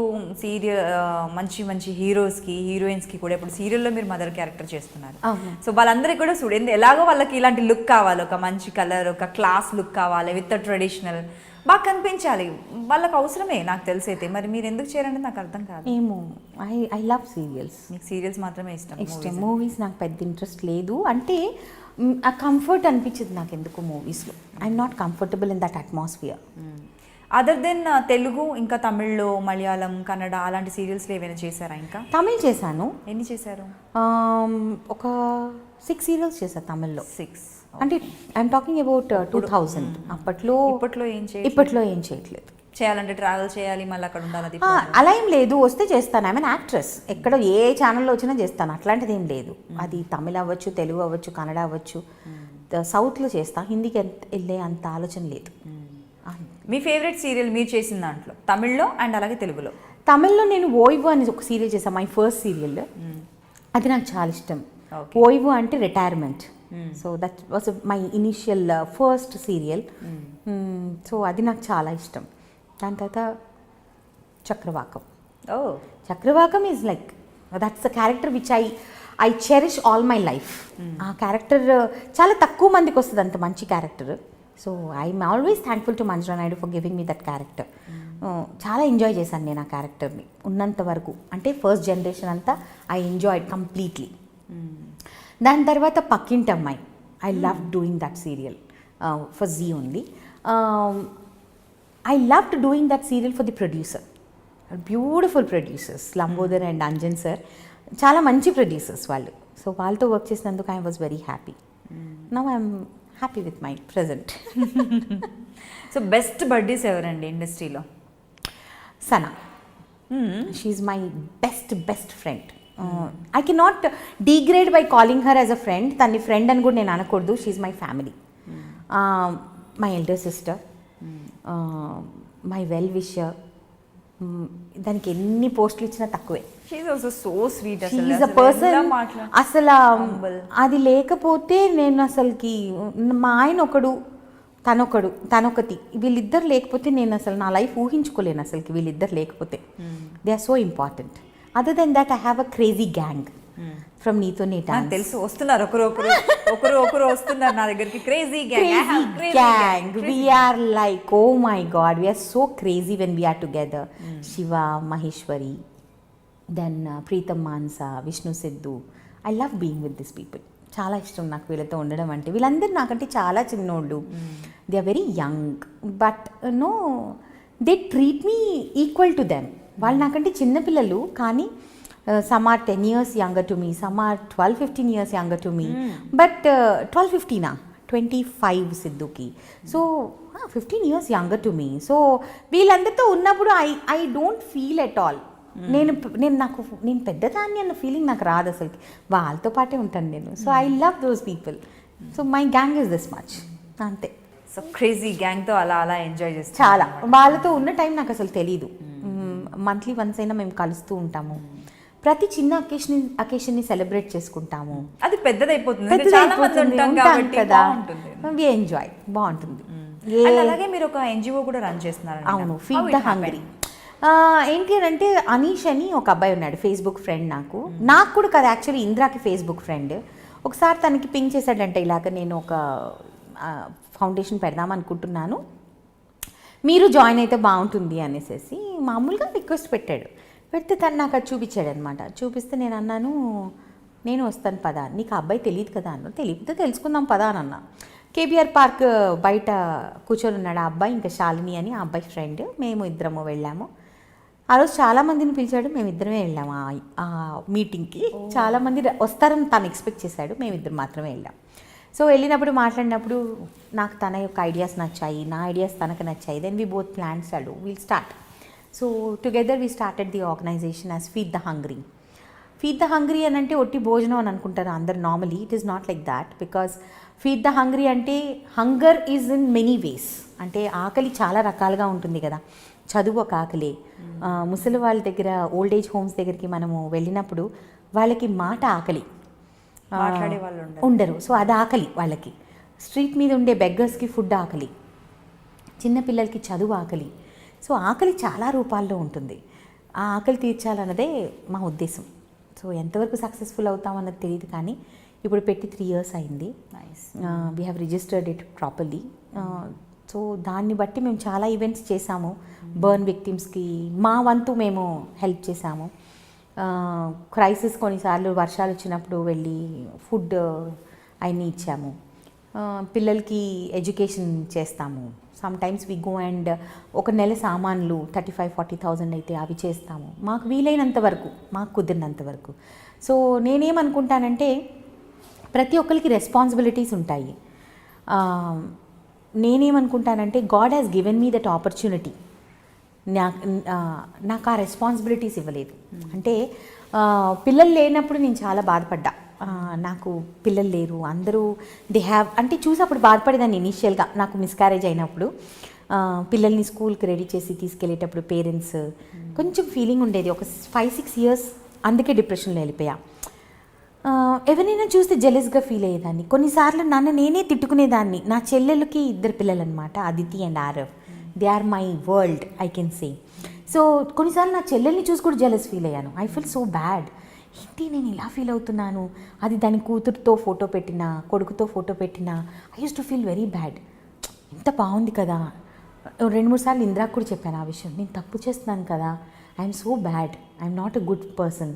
మంచి మంచి హీరోస్కి హీరోయిన్స్కి కూడా ఇప్పుడు సీరియల్లో మీరు మదర్ క్యారెక్టర్ చేస్తున్నారు. సో వాళ్ళందరికీ కూడా చూడండి ఎలాగో వాళ్ళకి ఇలాంటి లుక్ కావాలి, ఒక మంచి కలర్, ఒక క్లాస్ లుక్ కావాలి, విత్ ట్రెడిషనల్ బాగా కనిపించాలి. వాళ్ళకి అవసరమే నాకు తెలిసి. అయితే మరి మీరు ఎందుకు చేయాలంటే నాకు అర్థం కాదు. ఏమో, ఐ లవ్ సీరియల్స్. మీకు సీరియల్స్ మాత్రమే ఇష్టం? మూవీస్ నాకు పెద్ద ఇంట్రెస్ట్ లేదు. అంటే ఆ కంఫర్ట్ అనిపించింది నాకు ఎందుకు మూవీస్లో. I'm not comfortable in that atmosphere. Other than Telugu, ఇంకా తమిళ్లో, మలయాళం, కన్నడ అలాంటి సీరియల్స్లో ఏమైనా చేశారా? ఇంకా తమిళ్ చేశాను. ఎన్ని చేశారు? ఒక 6 సీరియల్స్ చేశాను తమిళ్లో. 6 అంటే ఐఎమ్ టాకింగ్ అబౌట్ 2000. ఇప్పట్లో ఏం చేయట్లేదు. చేయాలంటే ట్రావెల్ చేయాలి, మళ్ళీ అక్కడ ఉండాలి. అలా ఏం లేదు, వస్తే చేస్తాను. ఐ మీన్ యాక్ట్రెస్, ఎక్కడ ఏ ఛానల్లో వచ్చినా చేస్తాను, అట్లాంటిది ఏం లేదు. అది తమిళ్ అవ్వచ్చు, తెలుగు అవ్వచ్చు, కన్నడ అవ్వచ్చు, సౌత్లో చేస్తా. హిందీకి వెళ్ళే అంత ఆలోచన లేదు. మీ ఫేవరెట్ సీరియల్ మీరు చేసిన దాంట్లో తమిళ్లో అండ్ అలాగే తెలుగులో? తమిళ్లో నేను ఓయివు అని ఒక సీరియల్ చేశాను, మై ఫస్ట్ సీరియల్. అది నాకు చాలా ఇష్టం. ఓయివు అంటే retirement. So that was my initial first serial. So అది నాకు చాలా ఇష్టం. దాని తర్వాత Chakravakam. Chakravakam is like that's a character which I cherish all my life. ఆ క్యారెక్టర్ చాలా తక్కువ మందికి వస్తుంది అంత మంచి character. So I'm always thankful to Manjula Naidu for giving me that character. చాలా ఎంజాయ్ చేశాను నేను ఆ క్యారెక్టర్ని ఉన్నంత వరకు. అంటే ఫస్ట్ జనరేషన్ అంతా ఐ ఎంజాయ్డ్ కంప్లీట్లీ. దాని తర్వాత పక్కింటి అమ్మాయి, I love doing that serial for Zee only. I loved doing that serial for the producer, beautiful producers Lambodar and Anjan sir. చాలా మంచి ప్రొడ్యూసర్స్ వాళ్ళు. సో వాళ్ళతో వర్క్ చేసినందుకు I was very happy. Now I'm happy with my present. So best birthdays ఎవరండి ఇండస్ట్రీలో? Sana. She's my best friend. I can not degrade by calling her as a friend. తన్ని friend అని కూడా నేను అనకూడదు. She's my family. My elder sister, my well wisher, దానికి ఎన్ని పోస్టులు ఇచ్చినా తక్కువే. She's also so sweet. She's a person అసలు అది లేకపోతే నేను అసలుకి మా ఆయన ఒకడు తనొకటి వీళ్ళిద్దరు లేకపోతే నేను అసలు నా లైఫ్ ఊహించుకోలేను అసలుకి. వీళ్ళిద్దరు లేకపోతే they are so important. Other than that I have a crazy gang from Neethone dance. తెలుసు వస్తున్నారు ఒకరు వస్తున్నారు నా దగ్గరికి. Crazy gang we are like oh my god we are so crazy when we are together. Shiva, Maheshwari, then Preetham Mansa, Vishnu Siddhu. I love being with this people. చాలా ఇష్టం నాకు వీళ్ళతో ఉండడం అంటే. వీళ్ళందరూ నాకంటే చాలా చిన్నోళ్ళు. They are very young but no they treat me equal to them. వాళ్ళు నాకంటే చిన్నపిల్లలు కానీ some are 10 years younger to me, some are 12-15 years younger to me. But 12-15 25 సిద్ధుకి. So 15 years younger to me. So వీళ్ళందరితో ఉన్నప్పుడు I don't feel at all నేను పెద్దదాన్ని అన్న ఫీలింగ్ నాకు రాదు అసలుకి. వాళ్ళతో పాటే ఉంటాను నేను. So I love those people. So my gang is this much అంతే. సో క్రేజీ గ్యాంగ్తో అలా ఎంజాయ్ చేస్తాను. చాలా వాళ్ళతో ఉన్న టైం నాకు అసలు తెలీదు. మంత్లీ వన్స్ అయినా మేము కలుస్తూ ఉంటాము. ప్రతి చిన్న అకేషన్ని సెలబ్రేట్ చేసుకుంటాము. అది పెద్దదైపోతుంది కదా. వి ఎంజాయ్ బాగుంటుంది. అలాగే మీరు ఒక ఎన్జిఓ కూడా రన్ చేస్తున్నారు. అవును, ఫీడ్ ద హంగ్రీ. ఏంటి అంటే అనీష్ అని ఒక అబ్బాయి ఉన్నాడు, ఫేస్బుక్ ఫ్రెండ్. నాకు కూడా కదా యాక్చువల్లీ ఇంద్రాకి ఫేస్బుక్ ఫ్రెండ్. ఒకసారి తనకి పింక్ చేశాడంటే ఇలాగ నేను ఒక ఫౌండేషన్ పెడదాం అనుకుంటున్నాను, మీరు జాయిన్ అయితే బాగుంటుంది అనేసి మామూలుగా రిక్వెస్ట్ పెట్టాడు. పెడితే తను నాకు అది చూపించాడు అనమాట. చూపిస్తే నేను అన్నాను నేను వస్తాను పదా, నీకు ఆ అబ్బాయి తెలియదు కదా అన్న. తెలియదు, తెలుసుకుందాం పదా అని అన్నా. కేబీఆర్ పార్క్ బయట కూర్చొని ఉన్నాడు ఆ అబ్బాయి, ఇంకా శాలిని అని ఆ అబ్బాయి ఫ్రెండ్. మేము ఇద్దరము వెళ్ళాము. ఆ రోజు చాలామందిని పిలిచాడు, మేము ఇద్దరమే వెళ్ళాము ఆ మీటింగ్కి. చాలామంది వస్తారని తను ఎక్స్పెక్ట్ చేశాడు, మేము ఇద్దరు మాత్రమే వెళ్ళాం. సో వెళ్ళినప్పుడు మాట్లాడినప్పుడు నాకు తన యొక్క ఐడియాస్ నచ్చాయి, నా ఐడియాస్ తనకు నచ్చాయి. Then we both plans will start. So together we started the organisation as feed the hungry. Feed the hungry అని అంటే ఒట్టి భోజనం అని అనుకుంటారు అందరు. Normally it is not like that. Because feed the hungry అంటే hunger is in many ways. అంటే ఆకలి చాలా రకాలుగా ఉంటుంది కదా. చదువు ఒక ఆకలే. ముసలి వాళ్ళ దగ్గర ఓల్డ్ ఏజ్ హోమ్స్ దగ్గరికి మనము వెళ్ళినప్పుడు వాళ్ళకి మాట ఆకలి, మాట్లాడే వాళ్ళు ఉండరు. సో అది ఆకలి వాళ్ళకి. స్ట్రీట్ మీద ఉండే బెగ్గర్స్కి ఫుడ్ ఆకలి, చిన్నపిల్లలకి చదువు ఆకలి. సో ఆకలి చాలా రూపాల్లో ఉంటుంది. ఆ ఆకలి తీర్చాలన్నదే మా ఉద్దేశం. సో ఎంతవరకు సక్సెస్ఫుల్ అవుతామన్నది తెలియదు కానీ ఇప్పుడు పెట్టి 3 years అయింది. We have registered it properly. So దాన్ని బట్టి మేము చాలా ఈవెంట్స్ చేసాము. బర్న్ విక్టిమ్స్కి మా వంతు మేము హెల్ప్ చేసాము. క్రైసిస్ కొన్నిసార్లు వర్షాలు వచ్చినప్పుడు వెళ్ళి ఫుడ్ అవన్నీ ఇచ్చాము. పిల్లలకి ఎడ్యుకేషన్ చేస్తాము. Sometimes we go and ఒక నెల సామాన్లు 35,000-40,000 అయితే అవి చేస్తాము. మాకు వీలైనంత వరకు, మాకు కుదిరినంత వరకు. సో నేనేమనుకుంటానంటే ప్రతి ఒక్కరికి రెస్పాన్సిబిలిటీస్ ఉంటాయి. నేనేమనుకుంటానంటే God has given me that opportunity. నాకు ఆ రెస్పాన్సిబిలిటీస్ ఇవ్వలేదు. అంటే పిల్లలు లేనప్పుడు నేను చాలా బాధపడ్డా. నాకు పిల్లలు లేరు, అందరూ దే హ్యావ్ అంటే చూసి అప్పుడు బాధపడేదాన్ని ఇనీషియల్గా. నాకు మిస్క్యారేజ్ అయినప్పుడు పిల్లల్ని స్కూల్కి రెడీ చేసి తీసుకెళ్ళేటప్పుడు పేరెంట్స్ కొంచెం ఫీలింగ్ ఉండేది. ఒక 5-6 years అందుకే డిప్రెషన్లో వెళ్ళిపోయా. ఎవరైనా చూస్తే జెలస్గా ఫీల్ అయ్యేదాన్ని. కొన్నిసార్లు నన్ను నేనే తిట్టుకునేదాన్ని. నా చెల్లెలకి 2 పిల్లలు అనమాట, Aditi and Aarav. They are my world I can say. So కొన్నిసార్లు నా చెల్లెల్ని చూసి కూడా జెలస్ ఫీల్ అయ్యాను. I feel so bad. ఏంటి నేను ఇలా ఫీల్ అవుతున్నాను. అది దాని కూతురుతో ఫోటో పెట్టినా, కొడుకుతో ఫోటో పెట్టినా I use to feel very bad. ఎంత బాగుంది కదా. 2-3 సార్లు ఇంద్రాకు కూడా చెప్పాను ఆ విషయం. నేను తప్పు చేస్తున్నాను కదా, I'm so bad, I'm not a good person.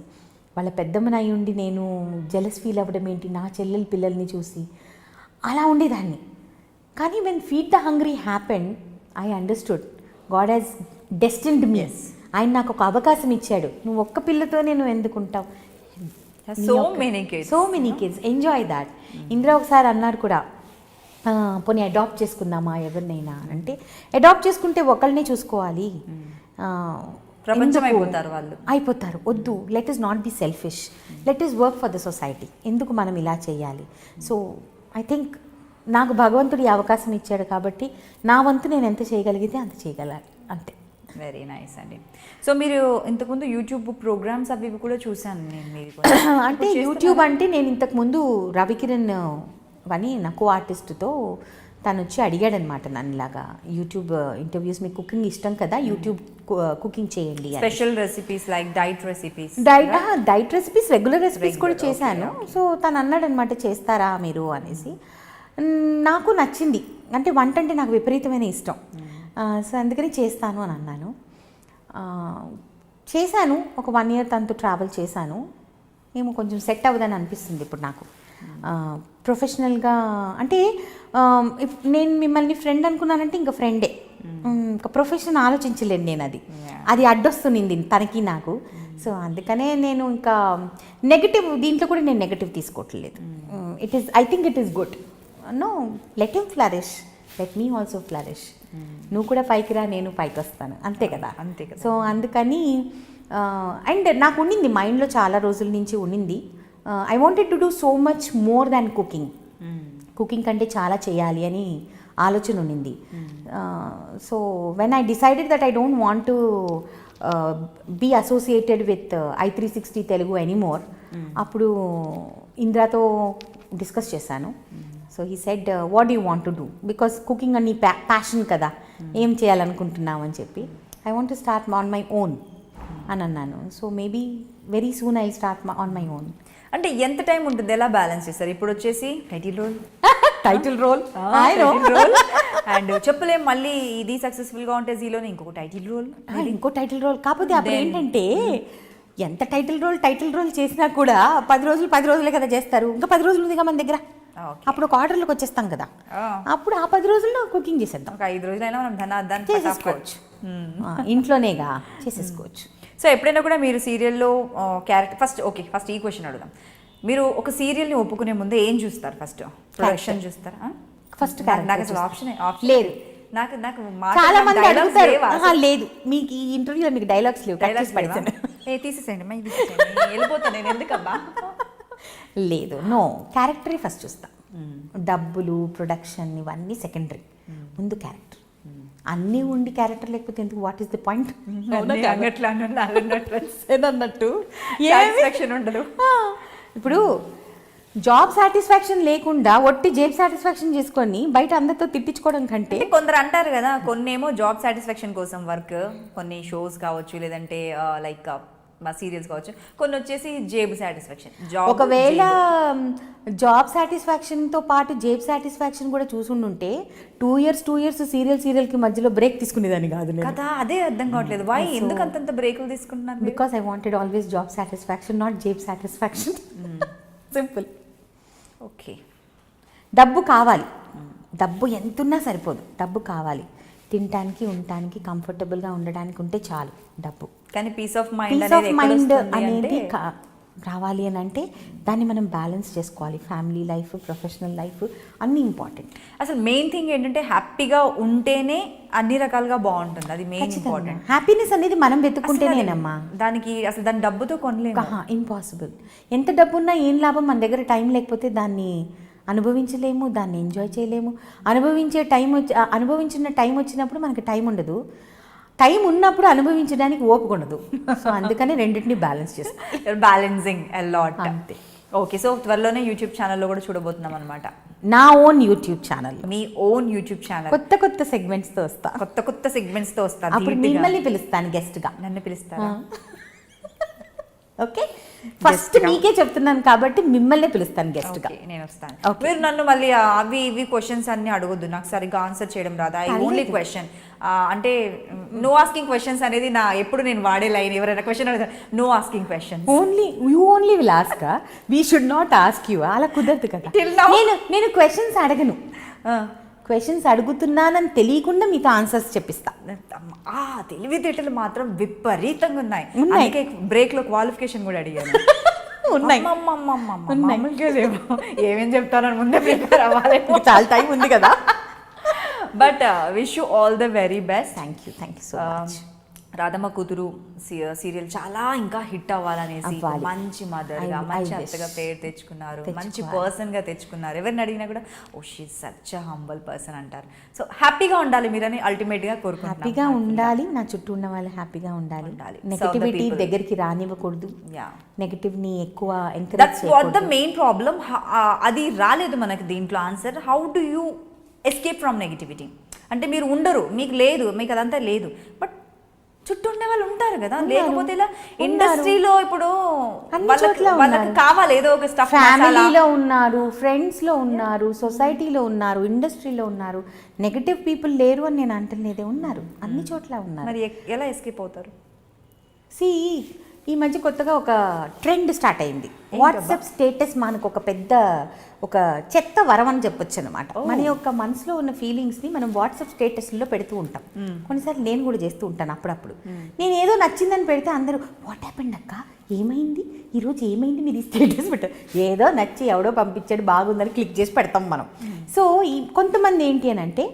వాళ్ళ పెద్దమ్మని అయి ఉండి నేను జెలస్ ఫీల్ అవ్వడం ఏంటి నా చెల్లెల పిల్లల్ని చూసి, అలా ఉండేదాన్ని. కానీ when feed the hungry happen I understood God has destined me. ఆయన నాకు ఒక అవకాశం ఇచ్చాడు. నువ్వు ఒక్క పిల్లతో నేను ఎందుకుంటావు, so many kids enjoy that. Indra ఒకసారి అన్నారు కూడా, పోనీ అడాప్ట్ చేసుకుందామా ఎవరినైనా అంటే, అడాప్ట్ చేసుకుంటే ఒకళ్ళనే చూసుకోవాలి, ప్రపంచం అయిపోతారు. వద్దు, let is not be selfish, let is work for the society. ఎందుకు మనం ఇలా చేయాలి? సో ఐ థింక్ నాకు భగవంతుడు ఈ అవకాశం ఇచ్చాడు కాబట్టి నా వంతు నేను ఎంత చేయగలిగితే అంత చేయగలాలి అంతే. వెరీ నైస్ అండి. సో మీరు ఇంతకుముందు యూట్యూబ్ ప్రోగ్రామ్స్ అవి ఇవి కూడా చూశాను నేను మీరు అంటే యూట్యూబ్ అంటే నేను ఇంతకుముందు రవికిరణ్ అని నా కో ఆర్టిస్ట్తో తను వచ్చి అడిగాడనమాట నన్నులాగా యూట్యూబ్ ఇంటర్వ్యూస్, మీకు కుకింగ్ ఇష్టం కదా, యూట్యూబ్ కుకింగ్ చేయండి. Special recipes like diet recipes, diet recipes, regular recipes కూడా చేశాను. సో తను అన్నాడు అనమాట చేస్తారా మీరు అనేసి. నాకు నచ్చింది, అంటే వంట అంటే నాకు విపరీతమైన ఇష్టం. సో అందుకని చేస్తాను అని అన్నాను. చేశాను, ఒక 1 year తనతో ట్రావెల్ చేశాను. ఏమో కొంచెం సెట్ అవ్వదని అనిపిస్తుంది ఇప్పుడు నాకు. ప్రొఫెషనల్గా అంటే నేను మిమ్మల్ని ఫ్రెండ్ అనుకున్నానంటే ఇంకా ఫ్రెండే, ఇంకా ప్రొఫెషన్ ఆలోచించలేను నేను. అది అడ్డొస్తుంది తనకి నాకు. సో అందుకనే నేను ఇంకా నెగటివ్, దీంట్లో కూడా నేను నెగటివ్ తీసుకోవట్లేదు. I think it is good. No, let him flourish, let me also flourish. నువ్వు కూడా పైకి రా, నేను పైకి వస్తాను, అంతే కదా. సో అందుకని అండ్ నాకు ఉండింది మైండ్లో చాలా రోజుల నుంచి ఉండింది, I wanted to do so much more than cooking. Cooking కంటే చాలా చేయాలి అని ఆలోచన ఉండింది. So when I decided that I don't want to be associated with i360 Telugu anymore, అప్పుడు ఇంద్రాతో డిస్కస్ చేశాను. So he said what do you want to do, because cooking అని ప్యాషన్ కదా, ఏం చేయాలనుకుంటున్నావు అని చెప్పి. I want to start on my own అని అన్నాను. So maybe very soon I start on my own. అంటే ఎంత టైం ఉంటుంది, ఎలా బ్యాలెన్స్ చేస్తారు? ఇప్పుడు వచ్చేసి టైటిల్ రోల్ అండ్ చెప్పలేం, మళ్ళీ ఇది సక్సెస్ఫుల్గా ఉంటే జీలోనే ఇంకొక టైటిల్ రోల్. కాకపోతే అప్పుడు ఏంటంటే ఎంత టైటిల్ రోల్ చేసినా కూడా 10 రోజులే కదా చేస్తారు, ఇంకా 10 రోజులు ఉందిగా మన దగ్గర. అప్పుడు ఒక ఆర్డర్లోకి వచ్చేస్తాం కదా, అప్పుడు ఆ 10 రోజుల్లో కుకింగ్ చేసేద్దాం. ఒక 5 రోజులైనా మనం ధనార్థాన్ని చేసేసుకోవచ్చు, ఇంట్లోనేగా చేసేసుకోవచ్చు. సో ఎప్పుడైనా కూడా మీరు సీరియల్లో క్యారెక్టర్ ఫస్ట్ ఈ క్వశ్చన్ అడుగుదాం. మీరు ఒక సీరియల్ని ఒప్పుకునే ముందే ఏం చూస్తారు? ఫస్ట్ ప్రొడక్షన్ చూస్తారా? ఫస్ట్ నాకు అసలు ఆప్షన్ లేదు. నాకు చాలా మంది అడుగుతారు, లేదు మీకు ఈ ఇంటర్వ్యూలో మీకు డైలాగ్స్ లేవు, తీసేసేయండి వెళ్ళిపోతాను నేను, ఎందుకబ్బా. లేదు, నో, క్యారెక్టరే ఫస్ట్ చూస్తా. డబ్బులు, ప్రొడక్షన్ ఇవన్నీ సెకండరీ, ముందు క్యారెక్టర్. అన్నీ ఉండి క్యారెక్టర్ లేకపోతే ఎందుకు, వాట్ ఈస్ ది పాయింట్ అన్నట్టు ఉండదు. ఇప్పుడు జాబ్ సాటిస్ఫాక్షన్ లేకుండా ఒట్టి జేబ్ సాటిస్ఫాక్షన్ చేసుకొని బయట అందరితో తిట్టించుకోవడం కంటే, కొందరు అంటారు కదా, కొన్నేమో జాబ్ సాటిస్ఫాక్షన్ కోసం వర్క్, కొన్ని షోస్ కావచ్చు, లేదంటే లైక్ మా సీరియల్స్ కావచ్చు, కొన్ని వచ్చేసి జేబ్ సాటిస్ఫాక్షన్. ఒకవేళ జాబ్ సాటిస్ఫాక్షన్తో పాటు జేబ్ సాటిస్ఫాక్షన్ కూడా చూసుండుంటే 2 years సీరియల్కి మధ్యలో బ్రేక్ తీసుకునేదాన్ని కాదు కదా. అదే అర్థం కావట్లేదు, వై ఎందుకు అంతంత బ్రేకులు తీసుకుంటున్నాను? Because I wanted always job satisfaction, not జేబ్ సాటిస్ఫాక్షన్. సింపుల్. ఓకే, డబ్బు కావాలి, డబ్బు ఎంతున్నా సరిపోదు, డబ్బు కావాలి. తినడానికి, ఉండటానికి, కంఫర్టబుల్గా ఉండడానికి ఉంటే చాలు డబ్బు. కానీ పీస్ ఆఫ్ మైండ్ అనేది రావాలి అని అంటే దాన్ని మనం బ్యాలెన్స్ చేసుకోవాలి. ఫ్యామిలీ లైఫ్, ప్రొఫెషనల్ లైఫ్ అన్నీ ఇంపార్టెంట్. అసలు మెయిన్ థింగ్ ఏంటంటే హ్యాపీగా ఉంటేనే అన్ని రకాలుగా బాగుంటుంది, అది మెయిన్ ఇంపార్టెంట్. హ్యాపీనెస్ అనేది మనం వెతుక్కుంటేనేనమ్మా, దానికి అసలు దాని డబ్బుతో కొనలేము, ఇంపాసిబుల్. ఎంత డబ్బు ఉన్నా ఏం లాభం, మన దగ్గర టైం లేకపోతే దాన్ని అనుభవించలేము, దాన్ని ఎంజాయ్ చేయలేము. అనుభవించిన టైం వచ్చినప్పుడు మనకి టైం ఉండదు, టైం ఉన్నప్పుడు అనుభవించడానికి ఓపిక ఉండదు. సో అందుకని రెండింటిని బ్యాలెన్స్ చేస్తాం, బ్యాలెన్సింగ్ ఎ లాట్. అంతే. ఓకే, సో త్వరలోనే యూట్యూబ్ ఛానల్లో కూడా చూడబోతున్నాం అనమాట. నా ఓన్ యూట్యూబ్ ఛానల్, మీ ఓన్ యూట్యూబ్ ఛానల్, కొత్త సెగ్మెంట్స్తో వస్తా, కొత్త సెగ్మెంట్స్తో వస్తా. అప్పుడు మిమ్మల్ని పిలుస్తాను గెస్ట్గా. నన్ను పిలుస్తారా? ఓకే, ఫస్ట్ మీకే చెప్తున్నాను కాబట్టి మిమ్మల్ని పిలుస్తాను గెస్ట్గా. నేను వస్తాను. మీరు నన్ను మళ్ళీ అవి ఇవి క్వశ్చన్స్ అన్ని అడగొద్దు, నాకు సరిగ్గా ఆన్సర్ చేయడం రాదా. ఐ ఓన్లీ క్వశ్చన్, అంటే నో ఆస్కింగ్ క్వశ్చన్స్ అనేది నా ఎప్పుడు నేను వాడే లైన్. ఎవరైనా క్వశ్చన్ అడుగుతారు, no asking questions, you only will ask, we should not ask you. అలా కుదరదు కదా. నేను క్వశ్చన్స్ అడగను, క్వశ్చన్స్ అడుగుతున్నానని తెలియకుండా మీతో ఆన్సర్స్ చెప్పిస్తా. తెలివితేటలు మాత్రం విపరీతంగా ఉన్నాయి. అందుకే బ్రేక్ లో క్వాలిఫికేషన్ కూడా అడిగాను. ఏమేం చెప్తానని ముందే ప్రిపేర్ అవ్వాలి, చాలా టైం ఉంది కదా. But wish you all the very best. Thank you so much. Radhamma కూతురు సీరియల్ చాలా ఇంకా హిట్ అవ్వాలనేసి అవ్వాలి. మంచి మదర్గా I మంచి wish. అత్తగా పేరు తెచ్చుకున్నారు, మంచి పర్సన్గా తెచ్చుకున్నారు. ఎవరిని అడిగినా కూడా oh she such humble person అంటారు. సో హ్యాపీగా ఉండాలి మీరని అల్టిమేట్గా కోరుకుంటున్నాను. హ్యాపీగా ఉండాలి, నా చుట్టూ ఉన్న వాళ్ళు హ్యాపీగా ఉండాలి, నెగటివిటీ దగ్గరికి రానివ్వకూడదు, నెగటివ్ని ఎక్కువ encourage that's what the main problem. అది రాలేదు మనకి దీంట్లో answer. How do you escape from negativity? అంటే మీరు ఉండరు, మీకు లేదు, మీకు అదంతా లేదు, బట్ చుట్టూ ఉండే వాళ్ళు ఉంటారు కదా. లేకపోతే ఇలా ఇండస్ట్రీలో ఇప్పుడు వాళ్ళకి కావాలి ఏదో ఒక స్టఫ్. ఫ్యామిలీలో ఉన్నారు, ఫ్రెండ్స్లో ఉన్నారు, సొసైటీలో ఉన్నారు, ఇండస్ట్రీలో ఉన్నారు. నెగటివ్ పీపుల్ లేరు అని నేను అంటలేదే, ఉన్నారు, అన్ని చోట్ల ఉన్నారు. మరి ఎలా ఎస్కేప్ అవుతారు? ఈ మధ్య కొత్తగా ఒక ట్రెండ్ స్టార్ట్ అయింది. వాట్సాప్ స్టేటస్ మనకు ఒక పెద్ద ఒక చెత్త వరం అని చెప్పొచ్చు అనమాట. మన యొక్క మనసులో ఉన్న ఫీలింగ్స్ని మనం వాట్సాప్ స్టేటస్లో పెడుతూ ఉంటాం. కొన్నిసార్లు నేను కూడా చేస్తూ ఉంటాను అప్పుడప్పుడు. నేను ఏదో నచ్చిందని పెడితే అందరూ వాట్ హ్యాపెండ్ అక్క, ఏమైంది ఈరోజు, ఏమైంది మీరు ఈ స్టేటస్ పెట్టారు, ఏదో నచ్చి ఎవడో పంపించాడు బాగుందని క్లిక్ చేసి పెడతాం మనం. సో కొంతమంది ఏంటి అని అంటే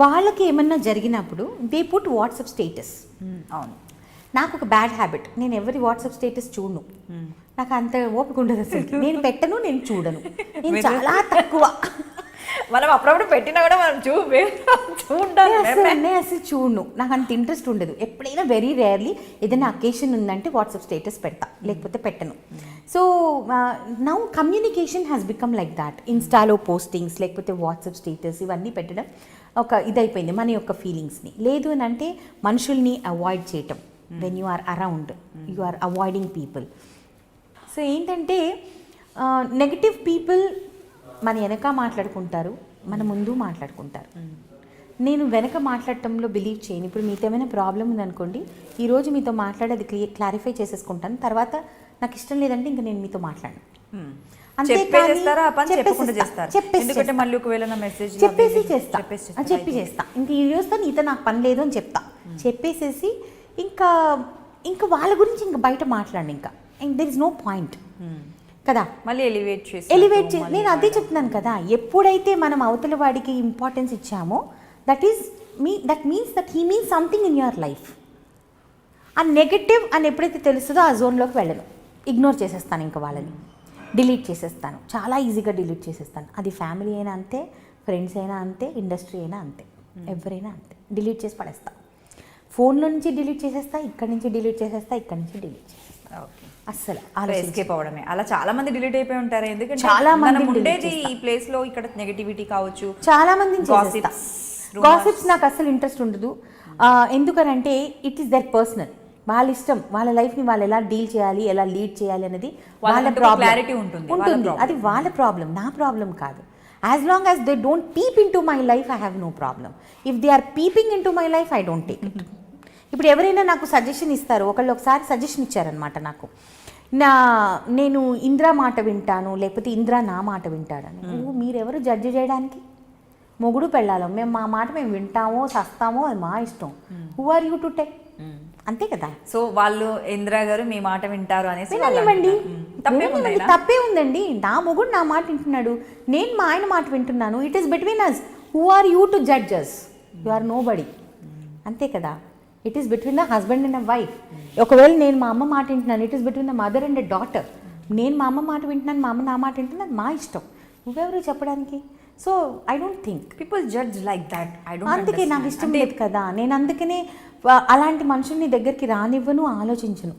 వాళ్ళకి ఏమన్నా జరిగినప్పుడు దే పుట్ వాట్సాప్ స్టేటస్. అవును, నాకు ఒక బ్యాడ్ హ్యాబిట్, నేను ఎవరి వాట్సాప్ స్టేటస్ చూడను. నాకు అంత ఓపిక ఉండదు అసలు. నేను పెట్టను, నేను చూడను, నేను చాలా తక్కువ. మనం అప్పుడప్పుడు పెట్టినా కూడా మనం నేను అసలు చూడను, నాకు అంత ఇంట్రెస్ట్ ఉండదు. ఎప్పుడైనా వెరీ రేర్లీ ఏదైనా అకేషన్ ఉందంటే వాట్సాప్ స్టేటస్ పెడతా, లేకపోతే పెట్టను. So now communication has become like that. ఇన్స్టాలో పోస్టింగ్స్, లేకపోతే వాట్సాప్ స్టేటస్, ఇవన్నీ పెట్టడం ఒక ఇదైపోయింది మన యొక్క ఫీలింగ్స్ని. లేదు అని అంటే మనుషుల్ని అవాయిడ్ చేయటం. When you are around, you are avoiding people. So ఏంటంటే నెగటివ్ పీపుల్ మన వెనక మాట్లాడుకుంటారు, మన ముందు మాట్లాడుకుంటారు. నేను వెనక మాట్లాడటంలో బిలీవ్ చేయను. ఇప్పుడు మీతో ఏమైనా ప్రాబ్లం ఉందనుకోండి, ఈరోజు మీతో మాట్లాడేది క్లారిఫై చేసేసుకుంటాను, తర్వాత నాకు ఇష్టం లేదంటే ఇంకా నేను మీతో మాట్లాడను. చెప్పి చేస్తా, ఇంక ఈ రోజుతో నీతో నాకు పని లేదు అని చెప్తా. చెప్పేసేసి ఇంకా వాళ్ళ గురించి ఇంకా బయట మాట్లాడండి. ఇంకా దెర్ ఇస్ నో పాయింట్ కదా. మళ్ళీ ఎలివేట్ చేసి నేను అదే చెప్తున్నాను కదా, ఎప్పుడైతే మనం అవతల వాడికి ఇంపార్టెన్స్ ఇచ్చామో that means that he means something in your life. ఆ నెగటివ్ అని ఎప్పుడైతే తెలుస్తుందో ఆ జోన్లోకి వెళ్ళను, ఇగ్నోర్ చేసేస్తాను, ఇంకా వాళ్ళని డిలీట్ చేసేస్తాను, చాలా ఈజీగా డిలీట్ చేసేస్తాను. అది ఫ్యామిలీ అయినా అంతే, ఫ్రెండ్స్ అయినా అంతే, ఇండస్ట్రీ అయినా అంతే, ఎవరైనా అంతే, డిలీట్ చేసి పడేస్తా. ఫోన్లో నుంచి డిలీట్ చేసేస్తా, ఇక్కడి నుంచి డిలీట్ చేసేస్తా, ఇక్కడి నుంచి డిలీట్ చేసేస్తా. అస్సలు ఎస్కేప్ అవడమే. అలా చాలా మంది డిలీట్ అయిపోయి ఉంటారు. ఎందుకంటే చాలా మంది ఉండేది ఈ ప్లేస్ లో, ఇక్కడ నెగటివిటీ కావచ్చు, చాలా మందిని చేసేస్తా. గాసిప్స్ నాకు అస్సలు ఇంట్రెస్ట్ ఉండదు. ఎందుకనంటే ఇట్ ఈస్ దర్ పర్సనల్, వాళ్ళ ఇష్టం, వాళ్ళ లైఫ్ని వాళ్ళు ఎలా డీల్ చేయాలి, ఎలా లీడ్ చేయాలి అనేది వాళ్ళ ప్రాబ్లం ఉంటుంది. అది వాళ్ళ ప్రాబ్లం, నా ప్రాబ్లం కాదు. As long as they don't peep in to my life, I have no problem. If they are peeping in to my life, I don't take it. ఇప్పుడు ఎవరైనా నాకు సజెషన్ ఇస్తారు, ఒకసారి సజెషన్ ఇచ్చారనమాట నాకు, నేను ఇంద్రా మాట వింటాను, లేకపోతే ఇంద్రా నా మాట వింటాడని. మీరెవరు జడ్జి చేయడానికి? మొగుడు పెళ్ళాలం, మేము మా మాట మేము వింటామో చస్తామో అది మా ఇష్టం. Who are you to take? అంతే కదా. సో వాళ్ళు ఇందిరా గారు మీ మాట వింటారు అనేసి తప్పే ఉందండి. నా మొగుడు నా మాట వింటున్నాడు, నేను మా ఆయన మాట వింటున్నాను. It is between us. Who are you to judge us? You are nobody. అంతే కదా. It is between the husband and the wife. ఒకవేళ నేను మా అమ్మ మాట వింటున్నాను, it is between the mother and the daughter. నేను మా అమ్మ మాట వింటున్నాను, మా అమ్మ నా మాట వింటున్నాను, మా ఇష్టం. నువ్వెవరు చెప్పడానికి? So I don't think people judge like that. అందుకే నాకు ఇష్టం లేదు కదా. నేను అందుకనే అలాంటి మనుషుల్ని దగ్గరికి రానివ్వను, ఆలోచించను.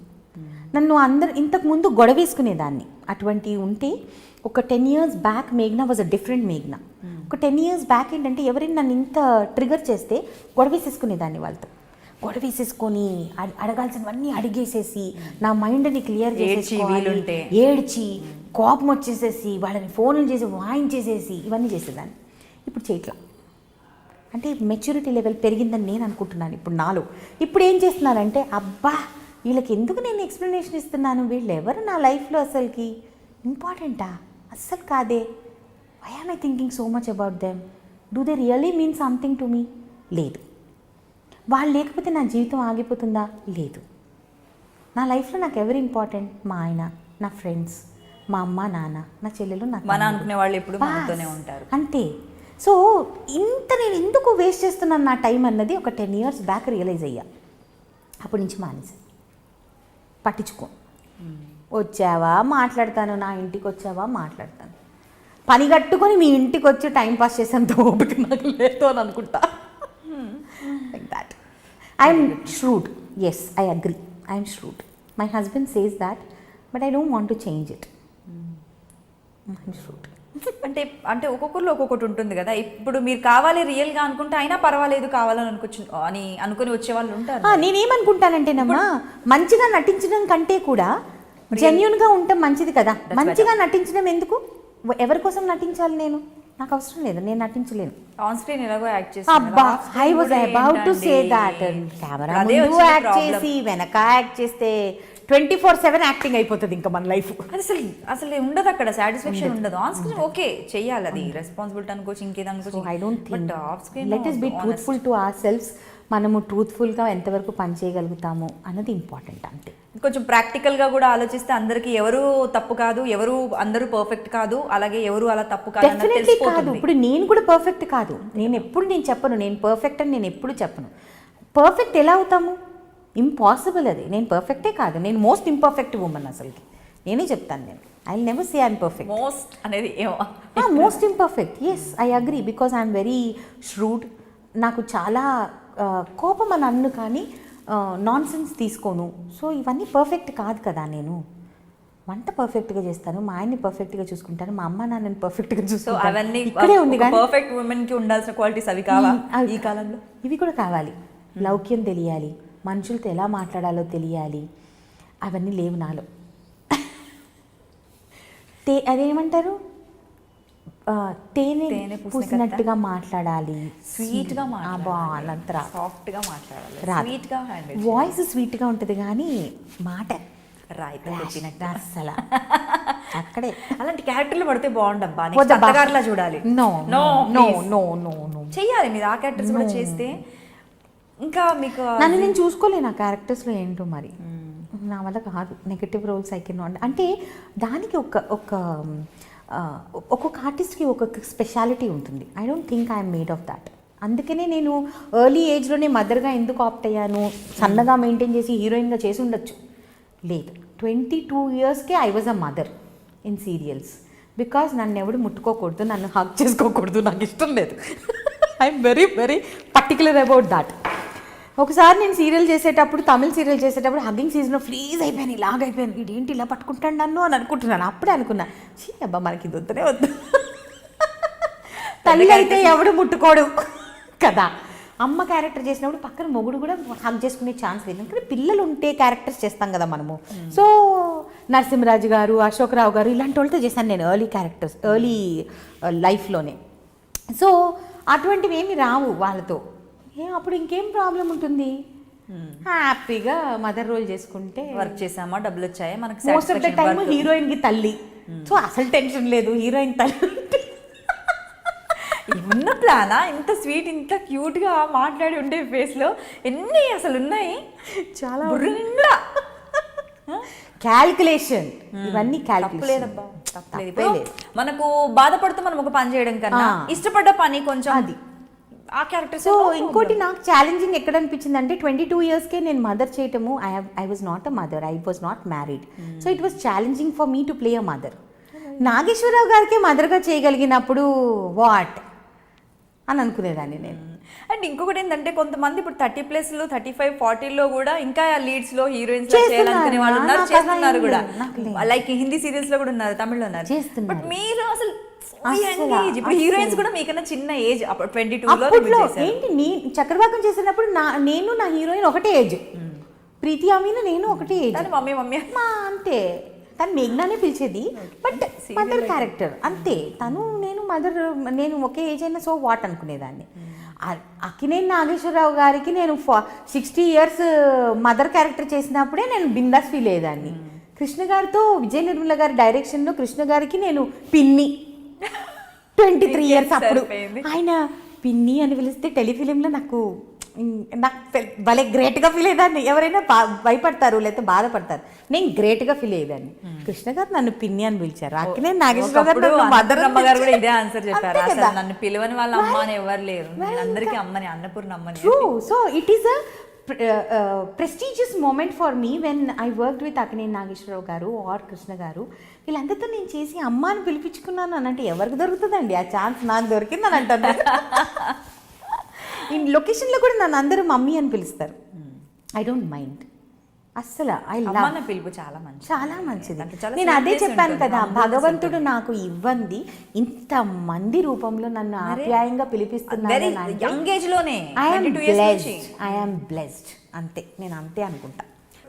నన్ను ఇంతకు ముందు గొడవ వేసుకునేదాన్ని. అటువంటి ఉంటే ఒక 10 years back మేఘ్నా was a different మేఘ్నా. ఒక 10 years బ్యాక్ ఏంటంటే ఎవరైనా నన్ను ఇంత ట్రిగర్ చేస్తే గొడవ వేసేసుకునేదాన్ని వాళ్ళతో. గొడవ వేసేసుకొని అడగాల్సినవన్నీ అడిగేసేసి నా మైండ్ని క్లియర్ చేసేసుకోవాలి, ఏడ్చి కోపం వచ్చేసేసి వాళ్ళని ఫోన్లు చేసి వాయించేసేసి ఇవన్నీ చేసేదాన్ని. ఇప్పుడు చేయట్లా. అంటే మెచ్యూరిటీ లెవెల్ పెరిగిందని నేను అనుకుంటున్నాను ఇప్పుడు నాలో. ఇప్పుడు ఏం చేస్తున్నానంటే, అబ్బా వీళ్ళకి ఎందుకు నేను ఎక్స్ప్లెనేషన్ ఇస్తున్నాను, వీళ్ళు ఎవరు నా లైఫ్లో అసలుకి ఇంపార్టెంటా? అస్సలు కాదే. Why am I thinking so much about them? Do they really mean something to me? లేదు. వాళ్ళు లేకపోతే నా జీవితం ఆగిపోతుందా? లేదు. నా లైఫ్లో నాకు ఎవరు ఇంపార్టెంట్? మా ఆయన, నా ఫ్రెండ్స్, మా అమ్మ నాన్న, నా చెల్లెలు, మన అనుకునే వాళ్ళు ఎప్పుడు మనతోనే ఉంటారు. అంతే. సో నేను ఎందుకు వేస్ట్ చేస్తున్నాను నా టైం అన్నది ఒక 10 years బ్యాక్ రియలైజ్ అయ్యా. అప్పటి నుంచి మానేసాను, పట్టించుకో. వచ్చావా మాట్లాడతాను, నా ఇంటికి వచ్చావా మాట్లాడతాను. పని కట్టుకొని మీ ఇంటికి వచ్చి టైం పాస్ చేసేంత ఓపిక నాకు లేదు అని అనుకుంటా. Like that. I'm shrewd. Yes, I agree. I'm shrewd. My husband says that, but I don't want to change it. I'm shrewd. అంటే అంటే ఒక్కొక్కరిలో ఒక్కొక్కటి ఉంటుంది కదా. ఇప్పుడు మీరు కావాలి రియల్గా అనుకుంటే అయినా పర్వాలేదు కావాలని అనుకుని వచ్చే వాళ్ళు ఉంటారు. నేనేమనుకుంటానంటేనమ్మా, మంచిగా నటించడం కంటే కూడా జెన్యున్గా ఉండటం మంచిది కదా. మంచిగా నటించడం ఎందుకు? ఎవరి కోసం నటించాలి? నాకు అవసరం లేదు, నేను నటించలేను. ఆన్ స్క్రీన్ ఎలాగో యాక్ట్ అబ్బా, I was about to say that. Camera ముందు యాక్ట్ చేసి వెనక యాక్ట్ చేస్తే 24/7 యాక్టింగ్ అయిపోతుంది ఇంకా మన లైఫ్. అసలు ఉండదు అక్కడ, సాటిస్ఫాక్షన్ ఉండదు. ఆన్ స్క్రీన్ ఓకే చెయ్యాలి, అది రెస్పాన్సిబిలిటీ అనుకోవచ్చు, ఇంకేది అనుకోవచ్చు. I don't think, off screen let us be truthful to ourselves. మనము ట్రూత్ఫుల్గా ఎంతవరకు పని చేయగలుగుతాము అన్నది ఇంపార్టెంట్ అంతే. కొంచెం ప్రాక్టికల్గా కూడా ఆలోచిస్తే అందరికి ఎవరు తప్పు కాదు, అందరూ పర్ఫెక్ట్ కాదు, అలాగే ఎవరు అలా తప్పు కాదు. డెఫినెట్లీ కాదు. ఇప్పుడు నేను కూడా పర్ఫెక్ట్ కాదు. నేను చెప్పను నేను పర్ఫెక్ట్ అని, నేను ఎప్పుడు చెప్పను. పర్ఫెక్ట్ ఎలా అవుతాము? ఇంపాసిబుల్ అది. నేను పర్ఫెక్టే కాదు, నేను మోస్ట్ ఇంపర్ఫెక్ట్ ఉమెన్. అసలుకి నేనే చెప్తాను, నేను I will never say I'm perfect. Most అనేది most imperfect. Yes, I agree, because I'm very shrewd. నాకు చాలా కోపం అని అన్ను, కానీ నాన్ సెన్స్ తీసుకోను. సో ఇవన్నీ పర్ఫెక్ట్ కాదు కదా. నేను వంట పర్ఫెక్ట్గా చేస్తాను, మా ఆయన్ని పర్ఫెక్ట్గా చూసుకుంటాను, మా అమ్మ నాన్నని పర్ఫెక్ట్గా చూసుకుంటాను. అవన్నీ ఇక్కడే ఉంది కానీ పర్ఫెక్ట్ ఉమెన్ కి ఉండాల్సిన క్వాలిటీస్ అవి కావా ఈ కాలంలో? ఇవి కూడా కావాలి. లౌక్యం తెలియాలి, మనుషులతో ఎలా మాట్లాడాలో తెలియాలి, అవన్నీ లేవు నాలో. అదేమంటారు, తేనె పూసినట్టుగా మాట్లాడాలి, స్వీట్గా మాట్లాడాలి, సాఫ్ట్గా మాట్లాడాలి, స్వీట్గా హ్యాండిల్. వాయిస్ స్వీట్గా ఉంటుంది కానీ మాట రాయిపోయినట్టు అసలు అక్కడే. అలాంటి క్యారెక్టర్లు పడితే బాగుండబ్బా, అత్తగారిలా చూడాలి. No no no no no no చెయ్యాలి మీరు ఆ క్యారెక్టర్స్ కూడా చేస్తే. ఇంకా మీకు నన్ను నేను చూసుకోలేను ఆ క్యారెక్టర్స్లో ఏంటో మరి, నా వల్ల కాదు. Negative roles I can not. అంటే దానికి ఒక్కొక్క ఆర్టిస్ట్కి ఒక్కొక్క స్పెషాలిటీ ఉంటుంది. I don't think I'm made of that. అందుకనే నేను ఎర్లీ ఏజ్లోనే మదర్గా ఎందుకు ఆప్ట్ అయ్యాను, సన్నగా మెయింటైన్ చేసి హీరోయిన్గా చేసి ఉండొచ్చు. లేదు, 22 yearsకే I was a mother in serials. Because నన్ను ఎవడు ముట్టుకోకూడదు, నన్ను హగ్ చేసుకోకూడదు, నాకు ఇష్టం లేదు. I'm very very particular about that. ఒకసారి నేను సీరియల్ చేసేటప్పుడు, తమిళ సీరియల్ చేసేటప్పుడు హగ్గింగ్ సీజన్లో ఫ్రీజ్ అయిపోయాను, ఇలాగ అయిపోయాను. ఇదేంటి ఇలా పట్టుకుంటాను నన్ను అని అనుకుంటున్నాను. అప్పుడే అనుకున్నా, చీ అబ్బా మనకి ఇది వద్దనే వద్దు, తల్లి అయితే ఎవడు ముట్టుకోడు కదా. అమ్మ క్యారెక్టర్ చేసినప్పుడు పక్కన మొగుడు కూడా హగ్ చేసుకునే ఛాన్స్ లేదు, ఎందుకంటే పిల్లలు ఉంటే క్యారెక్టర్స్ చేస్తాం కదా మనము. సో నరసింహరాజు గారు, అశోక్ రావు గారు ఇలాంటి వాళ్ళతో చేశాను నేను ఎర్లీ లైఫ్లోనే. సో అటువంటివి ఏమి రావు వాళ్ళతో. అప్పుడు ఇంకేం ప్రాబ్లం ఉంటుంది, హ్యాపీగా మదర్ రోల్ చేసుకుంటే వర్క్ చేసామా, డబ్బులు వచ్చాయా మనకి. మోస్ట్ ఆఫ్ ద టైమ్ హీరోయిన్కి తల్లి, సో అసలు టెన్షన్ లేదు. హీరోయిన్ తల్లి ఉన్న ప్లానా, ఇంత స్వీట్ ఇంత క్యూట్గా మాట్లాడి ఉండే ఫేస్లో ఎన్ని అసలు ఉన్నాయి, చాలా నిండా క్యాల్కులేషన్. ఇవన్నీ క్యాల్కులేషన్. తప్పలేదు. మనకు బాధపడుతూ మనం ఒక పని చేయడం కన్నా ఇష్టపడ్డ పని కొంచెం అది ఆ క్యారెక్టర్. సో ఇంకోటి నాకు ఛాలెంజింగ్ ఎక్కడ అనిపించింది అంటే 22 yearsకే నేను మదర్ చేయటము. I was not a mother, I was not married. So it was challenging for me to play a mother. Nageswara Rao గారికి మదర్గా చేయగలిగినప్పుడు వాట్ అని అనుకునేదాన్ని నేను. అండ్ ఇంకొకటి ఏంటంటే కొంతమంది ఇప్పుడు 30+, 35, 40లో కూడా ఇంకా లీడ్స్ లో హీరోయిన్స్ చేయాలనుకునే వాళ్ళు ఉన్నారు, చేస్తున్నారు కూడా. లైక్ హిందీ సీరియల్స్ లో కూడా ఉన్నారు, తమిళ్లో ఉన్నారు. బట్ మీరు అసలు ఇప్పుడు హీరోయిన్స్ కూడా మీకన్నా చిన్న ఏజ్, 22లో ఏంటి. చక్రవాకం చేసినప్పుడు నేను నా హీరోయిన్ ఒకటే ఏజ్, ప్రీతి అమీన్ నేను ఒకటే ఏజ్. మమ్మీ అంతే. తను మేఘ్నానే పిలిచేది, బట్ మదర్ క్యారెక్టర్ అంతే. తను నేను ఒకే ఏజ్ అయినా సో వాట్ అనుకునేదాన్ని. అక్కినేని నాగేశ్వరరావు గారికి నేను 60 years మదర్ క్యారెక్టర్ చేసినప్పుడే నేను బిందాస్ ఫీల్ అయ్యేదాన్ని. కృష్ణ గారితో, విజయ నిర్మల గారి డైరెక్షన్లో కృష్ణ గారికి నేను పిన్ని 23 years అప్పుడు. ఆయన పిన్ని అని పిలిస్తే టెలిఫిలింలో నాకు భలే గ్రేట్గా ఫీల్ అయ్యేదాన్ని. ఎవరైనా భయపడతారు లేకపోతే బాధపడతారు, నేను గ్రేట్గా ఫీల్ అయ్యేదాన్ని. కృష్ణ గారు నన్ను పిన్ని అని పిలిచారు, అక్కనే నాగేశ్వర గారు మదర్ అమ్మ గారు కూడా ఇదే ఆన్సర్ చెప్పారు. నన్ను పిలవని వాళ్ళ అమ్మ అని ఎవరు లేరు, అందరికీ అమ్మని, అన్నపూర్ణ అమ్మని. So it is a prestigious moment for me when I worked with Akkineni Nageswara Rao గారు ఆర్ కృష్ణ గారు. వీళ్ళందరితో నేను చేసి అమ్మాని పిలిపించుకున్నాను అని అంటే ఎవరికి దొరుకుతుందండి ఆ ఛాన్స్? నాకు దొరికిందని అంటాను. ఈ లొకేషన్లో కూడా నన్ను అందరూ మమ్మీ అని పిలుస్తారు. ఐ డోంట్ మైండ్ అస్సలు. ఐ లవ్ అమ్మ పిలుపు చాలా మంచి, చాలా మంచిది. అంటే చాలా నేను అదే sweetness చెప్పాను ఉంటుంది, కదా, humbleness భగవంతుడు ఉంటుంది. నాకు ఇవ్వండి ఇంత మంది రూపంలో నన్ను ఆప్యాయంగా పిలిపిస్తున్నాను. యంగ్ ఏజ్ లోనే ఐఎమ్ 22 years నుంచి. బ్లెస్డ్. అంతే, నేను అంతే అనుకుంటా.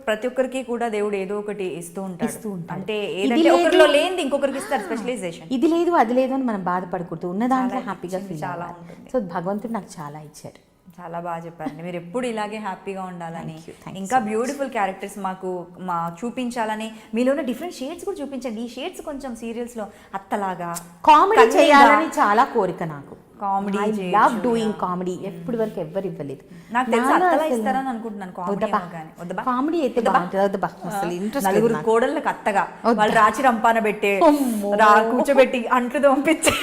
ప్రతి ఒక్కరికి కూడా దేవుడు ఏదో ఒకటి ఇస్తూ ఇస్తూ ఉంటాడు. అంటే ఇది ఏదంటే లేదు, ఒకరిలో లేనిది ఇంకొకరికి ఇస్తారు స్పెషలైజేషన్. ఇది లేదు అది లేదు అని మనం బాధపడకూడదు, ఉన్న దాంట్లో హ్యాపీగా ఇచ్చింది ఫీల్ చాలా అవ్వాలి. ఉంటుంది. సో భగవంతుడు నాకు చాలా ఇచ్చారు. చాలా బాగా చెప్పారండి. మీరు ఎప్పుడు ఇలాగే హ్యాపీగా ఉండాలని, Thank you ఇంకా బ్యూటిఫుల్ క్యారెక్టర్స్ మాకు చూపించాలని, మీలో ఉన్న డిఫరెంట్ షేడ్స్ కూడా చూపించండి. ఈ షేడ్స్ కొంచెం సీరియల్స్ లో అత్తలాగా కామెడీ కన్నీగా, చేయాలని చాలా కోరిక నాకు. Comedy I love doing comedy. ఎప్పటి వరకు ఎవ్వరు ఇవ్వలేదు. నాకు తెలిసి నాలో అత్తలా అసలు- ఇస్తారని అనుకుంటున్నాను. వద్దబ్బా. కామెడీ అయితే బాగుంటుంది. వద్దబ్బా, అసలు ఇంట్రెస్ట్ నలుగురు కోడళ్ళకి అత్తగా వద్దా. వాళ్ళు రాచి రంపాన పెట్టే అమ్మో. కూర్చోబెట్టి అంట్లు తోంపించే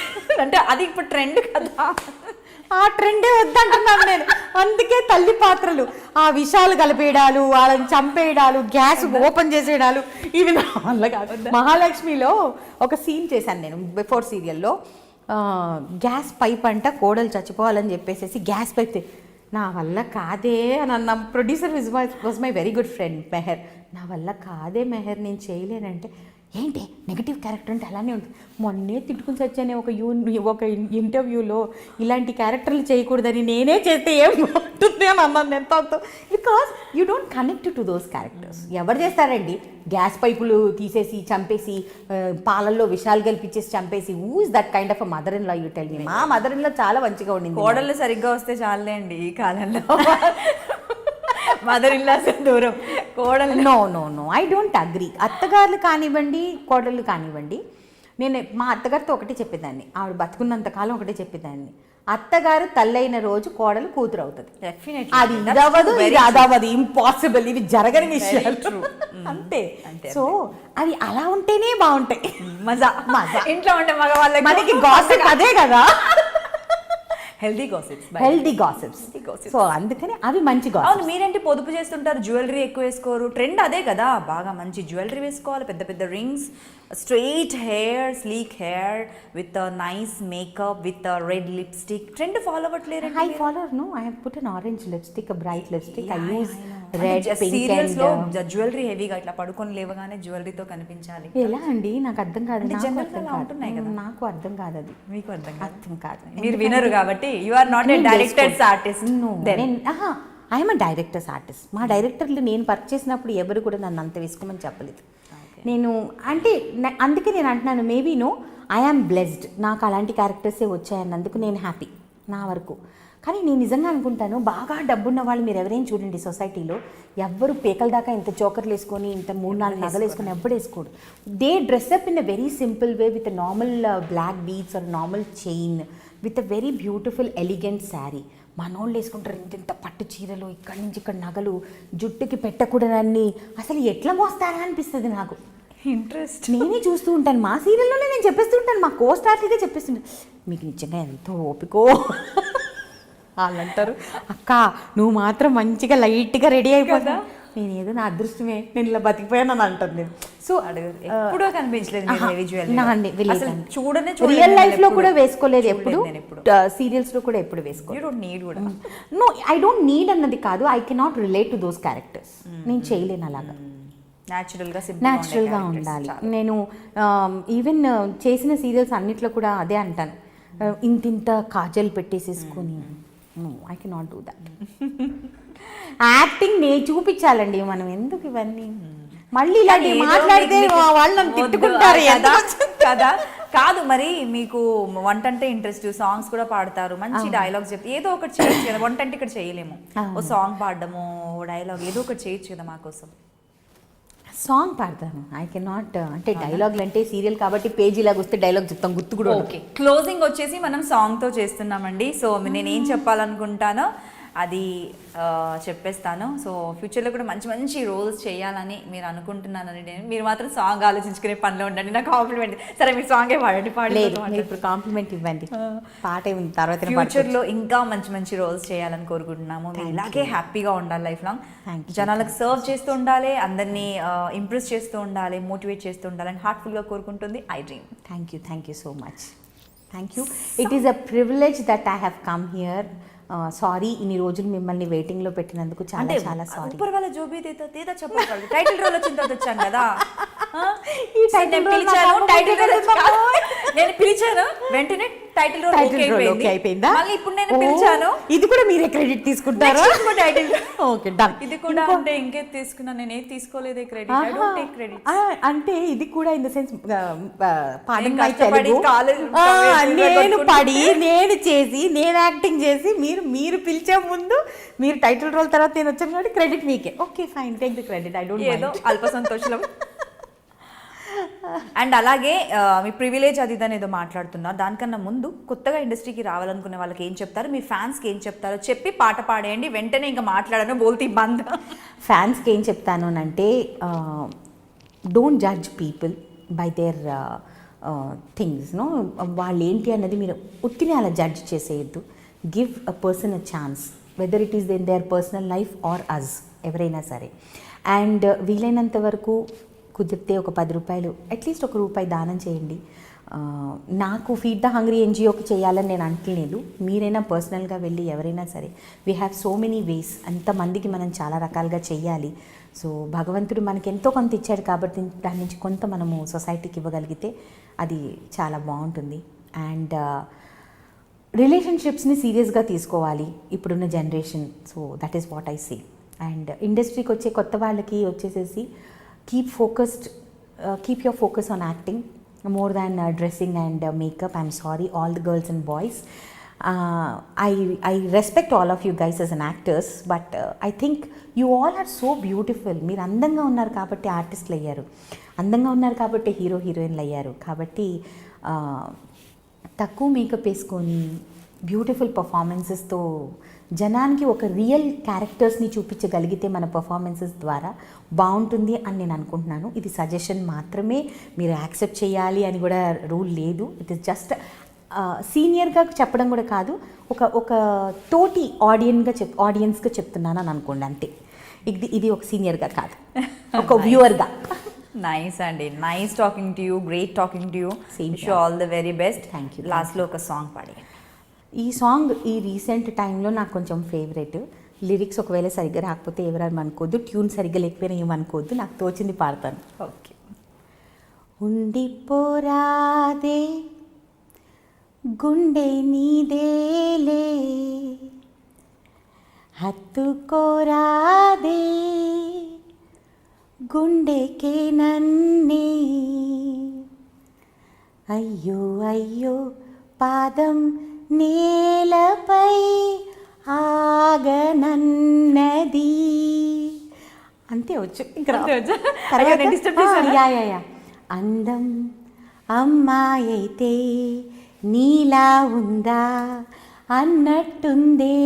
అంటే అది ఇప్పుడు ట్రెండ్ కదా. ఆ ట్రెండే వద్దంటున్నాను నేను. అందుకే తల్లి పాత్రలు, ఆ విషాలు కలిపేయడాలు, వాళ్ళని చంపేయడాలు, గ్యాస్ ఓపెన్ చేసేయడాలు, ఇవి నా వల్ల కాదు. మహాలక్ష్మిలో ఒక సీన్ చేశాను నేను బిఫోర్ సీరియల్లో. గ్యాస్ పైప్ అంట కోడలు చచ్చిపోవాలని చెప్పేసి గ్యాస్ పైప్ నా వల్ల కాదే అని అన్న. Producer was my very good friend Meher. నా వల్ల కాదే మెహర్, నేను చేయలేనంటే ఏంటి నెగిటివ్ క్యారెక్టర్ అంటే అలానే ఉంటుంది. మొన్నే తిట్టుకుని వచ్చానే ఒక ఇంటర్వ్యూలో ఇలాంటి క్యారెక్టర్లు చేయకూడదని, నేనే చేస్తే ఏం బాగుంటుంది అని అన్నాను నేను తనతో. Because you don't connect to those characters. ఎవరు చేస్తారండి గ్యాస్ పైపులు తీసేసి చంపేసి, పాలల్లో విషాలు కల్పించేసి చంపేసి? Who is that kind of a mother in law? You tell me. మా మదర్ ఇన్ లా చాలా మంచిగా ఉండింది. కోడళ్ళు సరిగ్గా వస్తే చాలే అండి ఈ కాలంలో. మదర్ ఇన్ లాస్ దూరం, కోడలు no no no, I don't agree. అత్తగారులు కానివ్వండి, కోడళ్ళు కానివ్వండి, నేను మా అత్తగారితో ఒకటి చెప్పేదాన్ని, ఆవిడ బతుకున్నంత కాలం ఒకటే చెప్పేదాన్ని, అత్తగారు తల్లైన రోజు కోడలు కూతురు అవుతుంది. అది ఇది అవ్వదు, ఇది అదవ్వదు, ఇంపాసిబుల్, ఇవి జరగని విషయాలు. అంతే. సో అవి అలా ఉంటేనే బాగుంటాయి. మజా మజా ఇంట్లో ఉంటే మగవాళ్ళకి మనకి గాసిప్ అదే కదా, healthy gossips. Healthy gossips. So అందుకని అవి మంచి గాసిప్స్. అవును, మీరేంటి పొదుపు చేస్తుంటారు, జ్యువెలరీ ఎక్కువ వేసుకోరు, ట్రెండ్ అదే కదా, బాగా మంచి జ్యువెలరీ వేసుకోవాలి, పెద్ద పెద్ద rings, straight hair, sleek hair with nice makeup, with red lipstick. Trend follow అవ్వట్లేరు? I follow, no, I have put an orange lipstick, a bright lipstick. I use red, pink serials and లో jewellery హెవీగా ఇట్లా పడుకొని లేవగానే జ్యువెలరీతో కనిపించాలి. ఎలా అండి? నాకు అర్థం కాదు. అంటే నాకు general అర్థం గా కాదు. ఉంటున్నాయి కదా. నాకు అర్థం కాదు అది. మీకు అర్థం కాదు. అర్థం కాదు. మీరు వినరు కాబట్టి you are not a directors artist. I'm directors artist. మా డైరెక్టర్లు నేను వర్క్ చేసినప్పుడు ఎవరు కూడా నన్ను అంత వేసుకోమని చెప్పలేదు. నేను అంటే అందుకే నేను అంటున్నాను, మేబీ నో, ఐఆమ్ బ్లెస్డ్. నాకు అలాంటి క్యారెక్టర్సే వచ్చాయన్నందుకు నేను హ్యాపీ నా వరకు. కానీ నేను నిజంగా అనుకుంటాను, బాగా డబ్బున్న వాళ్ళు మీరు ఎవరైనా చూడండి సొసైటీలో, ఎవ్వరు పేకల దాకా ఇంత చోకర్లు వేసుకొని ఇంత 3-4 నగలు వేసుకొని ఎవ్వరు వేసుకోడు. They dress up in a very simple way with normal black beads or normal chain with a very beautiful elegant sari. మనోళ్ళు వేసుకుంటారు ఇంత పట్టు చీరలు, ఇక్కడి నుంచి ఇక్కడ నగలు, జుట్టుకి పెట్టకూడదన్నీ. అసలు ఎట్లా మోస్తారా అనిపిస్తుంది నాకు. ఇంట్రెస్ట్. నేనే చూస్తూ ఉంటాను, మా సీరియల్లోనే నేను చెప్పేస్తూ ఉంటాను, మా కో స్టార్లుగా చెప్పేస్తుంటాను, మీకు నిజంగా ఎంతో ఓపికో. వాళ్ళు అంటారు, అక్క నువ్వు మాత్రం మంచిగా లైట్గా రెడీ అయిపోతా. నేను ఏదో నా అదృష్టమే, నేను ఇలా బతికిపోయాను అని అంటాను నేను. సో ఎప్పుడూ కనిపించలేదు రియల్ లైఫ్ లో కూడా వేసుకోలేదు ఎప్పుడు, సీరియల్స్ లో కూడా ఎప్పుడు వేసుకోలేదు. నో, ఐ డోంట్ నీడ్ అన్నది కాదు, I cannot relate to those characters. నేను చేయలేను అలాగా. న్యాచురల్గా ఉండాలి. నేను ఈవెన్ చేసిన సీరియల్స్ అన్నిట్లో కూడా అదే అంటాను, ఇంతింత కాజల్ పెట్టేసేసుకొని I cannot do that. Acting నేను చూపించాలండి, మనం ఎందుకు ఇవన్నీ మళ్ళీ ఇలాంటి మాట్లాడితే వాళ్ళు నన్ను తిట్టుకుంటారు కదా. కాదు మరి, మీకు వంట అంటే ఇంట్రెస్ట్, సాంగ్స్ కూడా పాడతారు, మంచి డైలాగ్స్ చెప్తే ఏదో ఒకటి చేయొచ్చు కదా. వంట అంటే ఇక్కడ చేయలేము, ఓ సాంగ్ పాడడము, డైలాగ్ ఏదో ఒకటి చేయొచ్చు కదా మా కోసం. సాంగ్ పాడతాను, ఐ కెనాట్. అంటే డైలాగ్లు అంటే సీరియల్ కాబట్టి పేజీ లాగా వస్తే డైలాగ్ చెప్తాం, గుర్తు కూడా. ఓకే, క్లోజింగ్ వచ్చేసి మనం సాంగ్తో చేస్తున్నామండి. సో నేనేం చెప్పాలనుకుంటానో, అది చెప్పేస్తాను. సో ఫ్యూచర్లో కూడా మంచి మంచి రోల్స్ చేయాలని మీరు అనుకుంటున్నానని మీరు మాత్రం సాంగ్ ఆలోచించుకునే పనిలో ఉండండి. నా కాంప్లిమెంట్. సరే మీరు సాంగే పాడండి. లేదు మీరు ఇప్పుడు కాంప్లిమెంట్ ఇవ్వండి, పాట ఉంది తర్వాత ఫ్యూచర్లో ఇంకా మంచి మంచి రోల్స్ చేయాలని కోరుకుంటున్నాము. మీరు ఇలాగే హ్యాపీగా ఉండాలి లైఫ్ లాంగ్. జనాలకు సర్వ్ చేస్తూ ఉండాలి, అందరినీ ఇంప్రెస్ చేస్తూ ఉండాలి, మోటివేట్ చేస్తూ ఉండాలని హార్ట్ఫుల్గా కోరుకుంటుంది I dream. Thank you so much. Thank you. It is a privilege that I have come here. Sorry ఇన్ని రోజులు మిమ్మల్ని వెయిటింగ్లో పెట్టినందుకు చాలా చాలా సారీ. ऊपर वाला जो भी देता देता చెప్పాలి. టైటిల్ రోల్ వచ్చిన తర్వాత వచ్చాను కదా. ఈ టైటిల్ రోల్ నేను పిలిచాను వెంటనే టైటిల్ రోల్ ఓకే అయిపోయిందా? మళ్ళీ ఇప్పుడు నేను పిలిచాను. ఇది కూడా మీరే క్రెడిట్ తీసుకుంటారా? Title okay done. ఇది కూడా అంటే ఇంకేది తీసుకున్నా, నేను ఏది తీసుకోలేదే credit. I don't take credit. అంటే ఇది కూడా ఇన్ ద సెన్స్ పాడన్ నేను కష్టపడి నేను పడి నేను చేసి నేను యాక్టింగ్ చేసి మీరు పిలిచే ముందు మీరు టైటిల్ రోల్ తర్వాత నేను వచ్చాను కాబట్టి క్రెడిట్ మీకే. Okay fine, take the credit. I don't ఏదో అల్ప సంతోషం. అండ్ అలాగే మీ ప్రివిలేజ్ అది ఇదని ఏదో మాట్లాడుతున్నారు. దానికన్నా ముందు కొత్తగా ఇండస్ట్రీకి రావాలనుకునే వాళ్ళకి ఏం చెప్తారు, మీ ఫ్యాన్స్కి ఏం చెప్తారో చెప్పి పాట పాడేయండి. వెంటనే ఇంకా మాట్లాడను బోల్తీ బంద్. ఫ్యాన్స్కి ఏం చెప్తాను అంటే don't judge people by their things. No వాళ్ళు ఏంటి అన్నది మీరు ఉత్తిని అలా జడ్జ్ చేసేయద్దు. Give a person a chance, whether it is in their personal life or us, ఎవరైనా సరే. అండ్ వీలైనంత వరకు కుదిరితే ఒక 10 రూపాయలు అట్లీస్ట్ ₹1 దానం చేయండి. నాకు ఫీడ్ ద హంగ్రీ ఎన్జిఓకి చేయాలని నేను అంటలేదు. మీరైనా పర్సనల్గా వెళ్ళి ఎవరైనా సరే, we have so many ways. అంతమందికి మనం చాలా రకాలుగా చెయ్యాలి. సో భగవంతుడు మనకి ఎంతో కొంత ఇచ్చాడు కాబట్టి దాని నుంచి కొంత మనము సొసైటీకి ఇవ్వగలిగితే అది చాలా బాగుంటుంది. అండ్ రిలేషన్షిప్స్ని సీరియస్గా తీసుకోవాలి ఇప్పుడున్న generation. So that is what I say. And ఇండస్ట్రీకి వచ్చే కొత్త వాళ్ళకి వచ్చేసేసి keep your focus on acting more than dressing and makeup. I'm sorry all the girls and boys. I respect all of you guys as an actors, but I think you all are so beautiful. మీరు అందంగా ఉన్నారు కాబట్టి ఆర్టిస్టులు అయ్యారు, అందంగా ఉన్నారు కాబట్టి hero హీరోయిన్లు అయ్యారు. కాబట్టి తక్కువ మేకప్ వేసుకొని బ్యూటిఫుల్ పర్ఫార్మెన్సెస్తో జనానికి ఒక రియల్ క్యారెక్టర్స్ని చూపించగలిగితే మన పర్ఫార్మెన్సెస్ ద్వారా బాగుంటుంది అని నేను అనుకుంటున్నాను. ఇది సజెషన్ మాత్రమే, మీరు యాక్సెప్ట్ చేయాలి అని కూడా రూల్ లేదు. ఇట్ ఈస్ జస్ట్ సీనియర్గా చెప్పడం కూడా కాదు, ఒక తోటి ఆడియన్స్గా చెప్తున్నాను అని అనుకోండి అంతే. ఇది ఒక సీనియర్గా కాదు, ఒక వ్యూవర్గా. నైస్ అండి, nice talking to you, great talking to you. Wish all the very best. Thank you. లాస్ట్లో ఒక సాంగ్ పాడి. ఈ సాంగ్ ఈ రీసెంట్ టైంలో నాకు కొంచెం ఫేవరెట్. లిరిక్స్ ఒకవేళ సరిగ్గా రాకపోతే ఎవరైనా అనుకోవద్దు, ట్యూన్ సరిగ్గా లేకపోయినా ఏమనుకోవద్దు, నాకు తోచింది పాడతాను. ఓకే. ఉండిపోరాదే గుండె నీదేలే, హత్తుకోరాదే గుండెకే నన్నే, అయ్యో అయ్యో పాదం నేలపై ఆగనన్నది. అంతే వచ్చు ఇంకా. యా అందం అమ్మాయి అయితే నీలా ఉందా అన్నట్టుందే,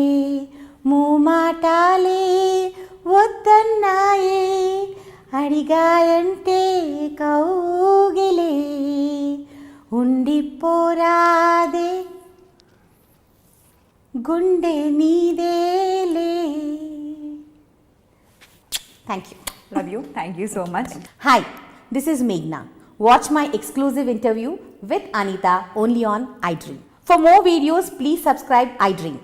మూమాటాలే వద్దన్నాయే, అడిగాయంటే కౌగిలే, ఉండిపోరాదే గుండె నీదేలే. Thank you. Love you. Thank you so much. Hi, this is మేఘ్నా. Watch my exclusive interview with Anita only on iDream. For more videos, please subscribe iDream.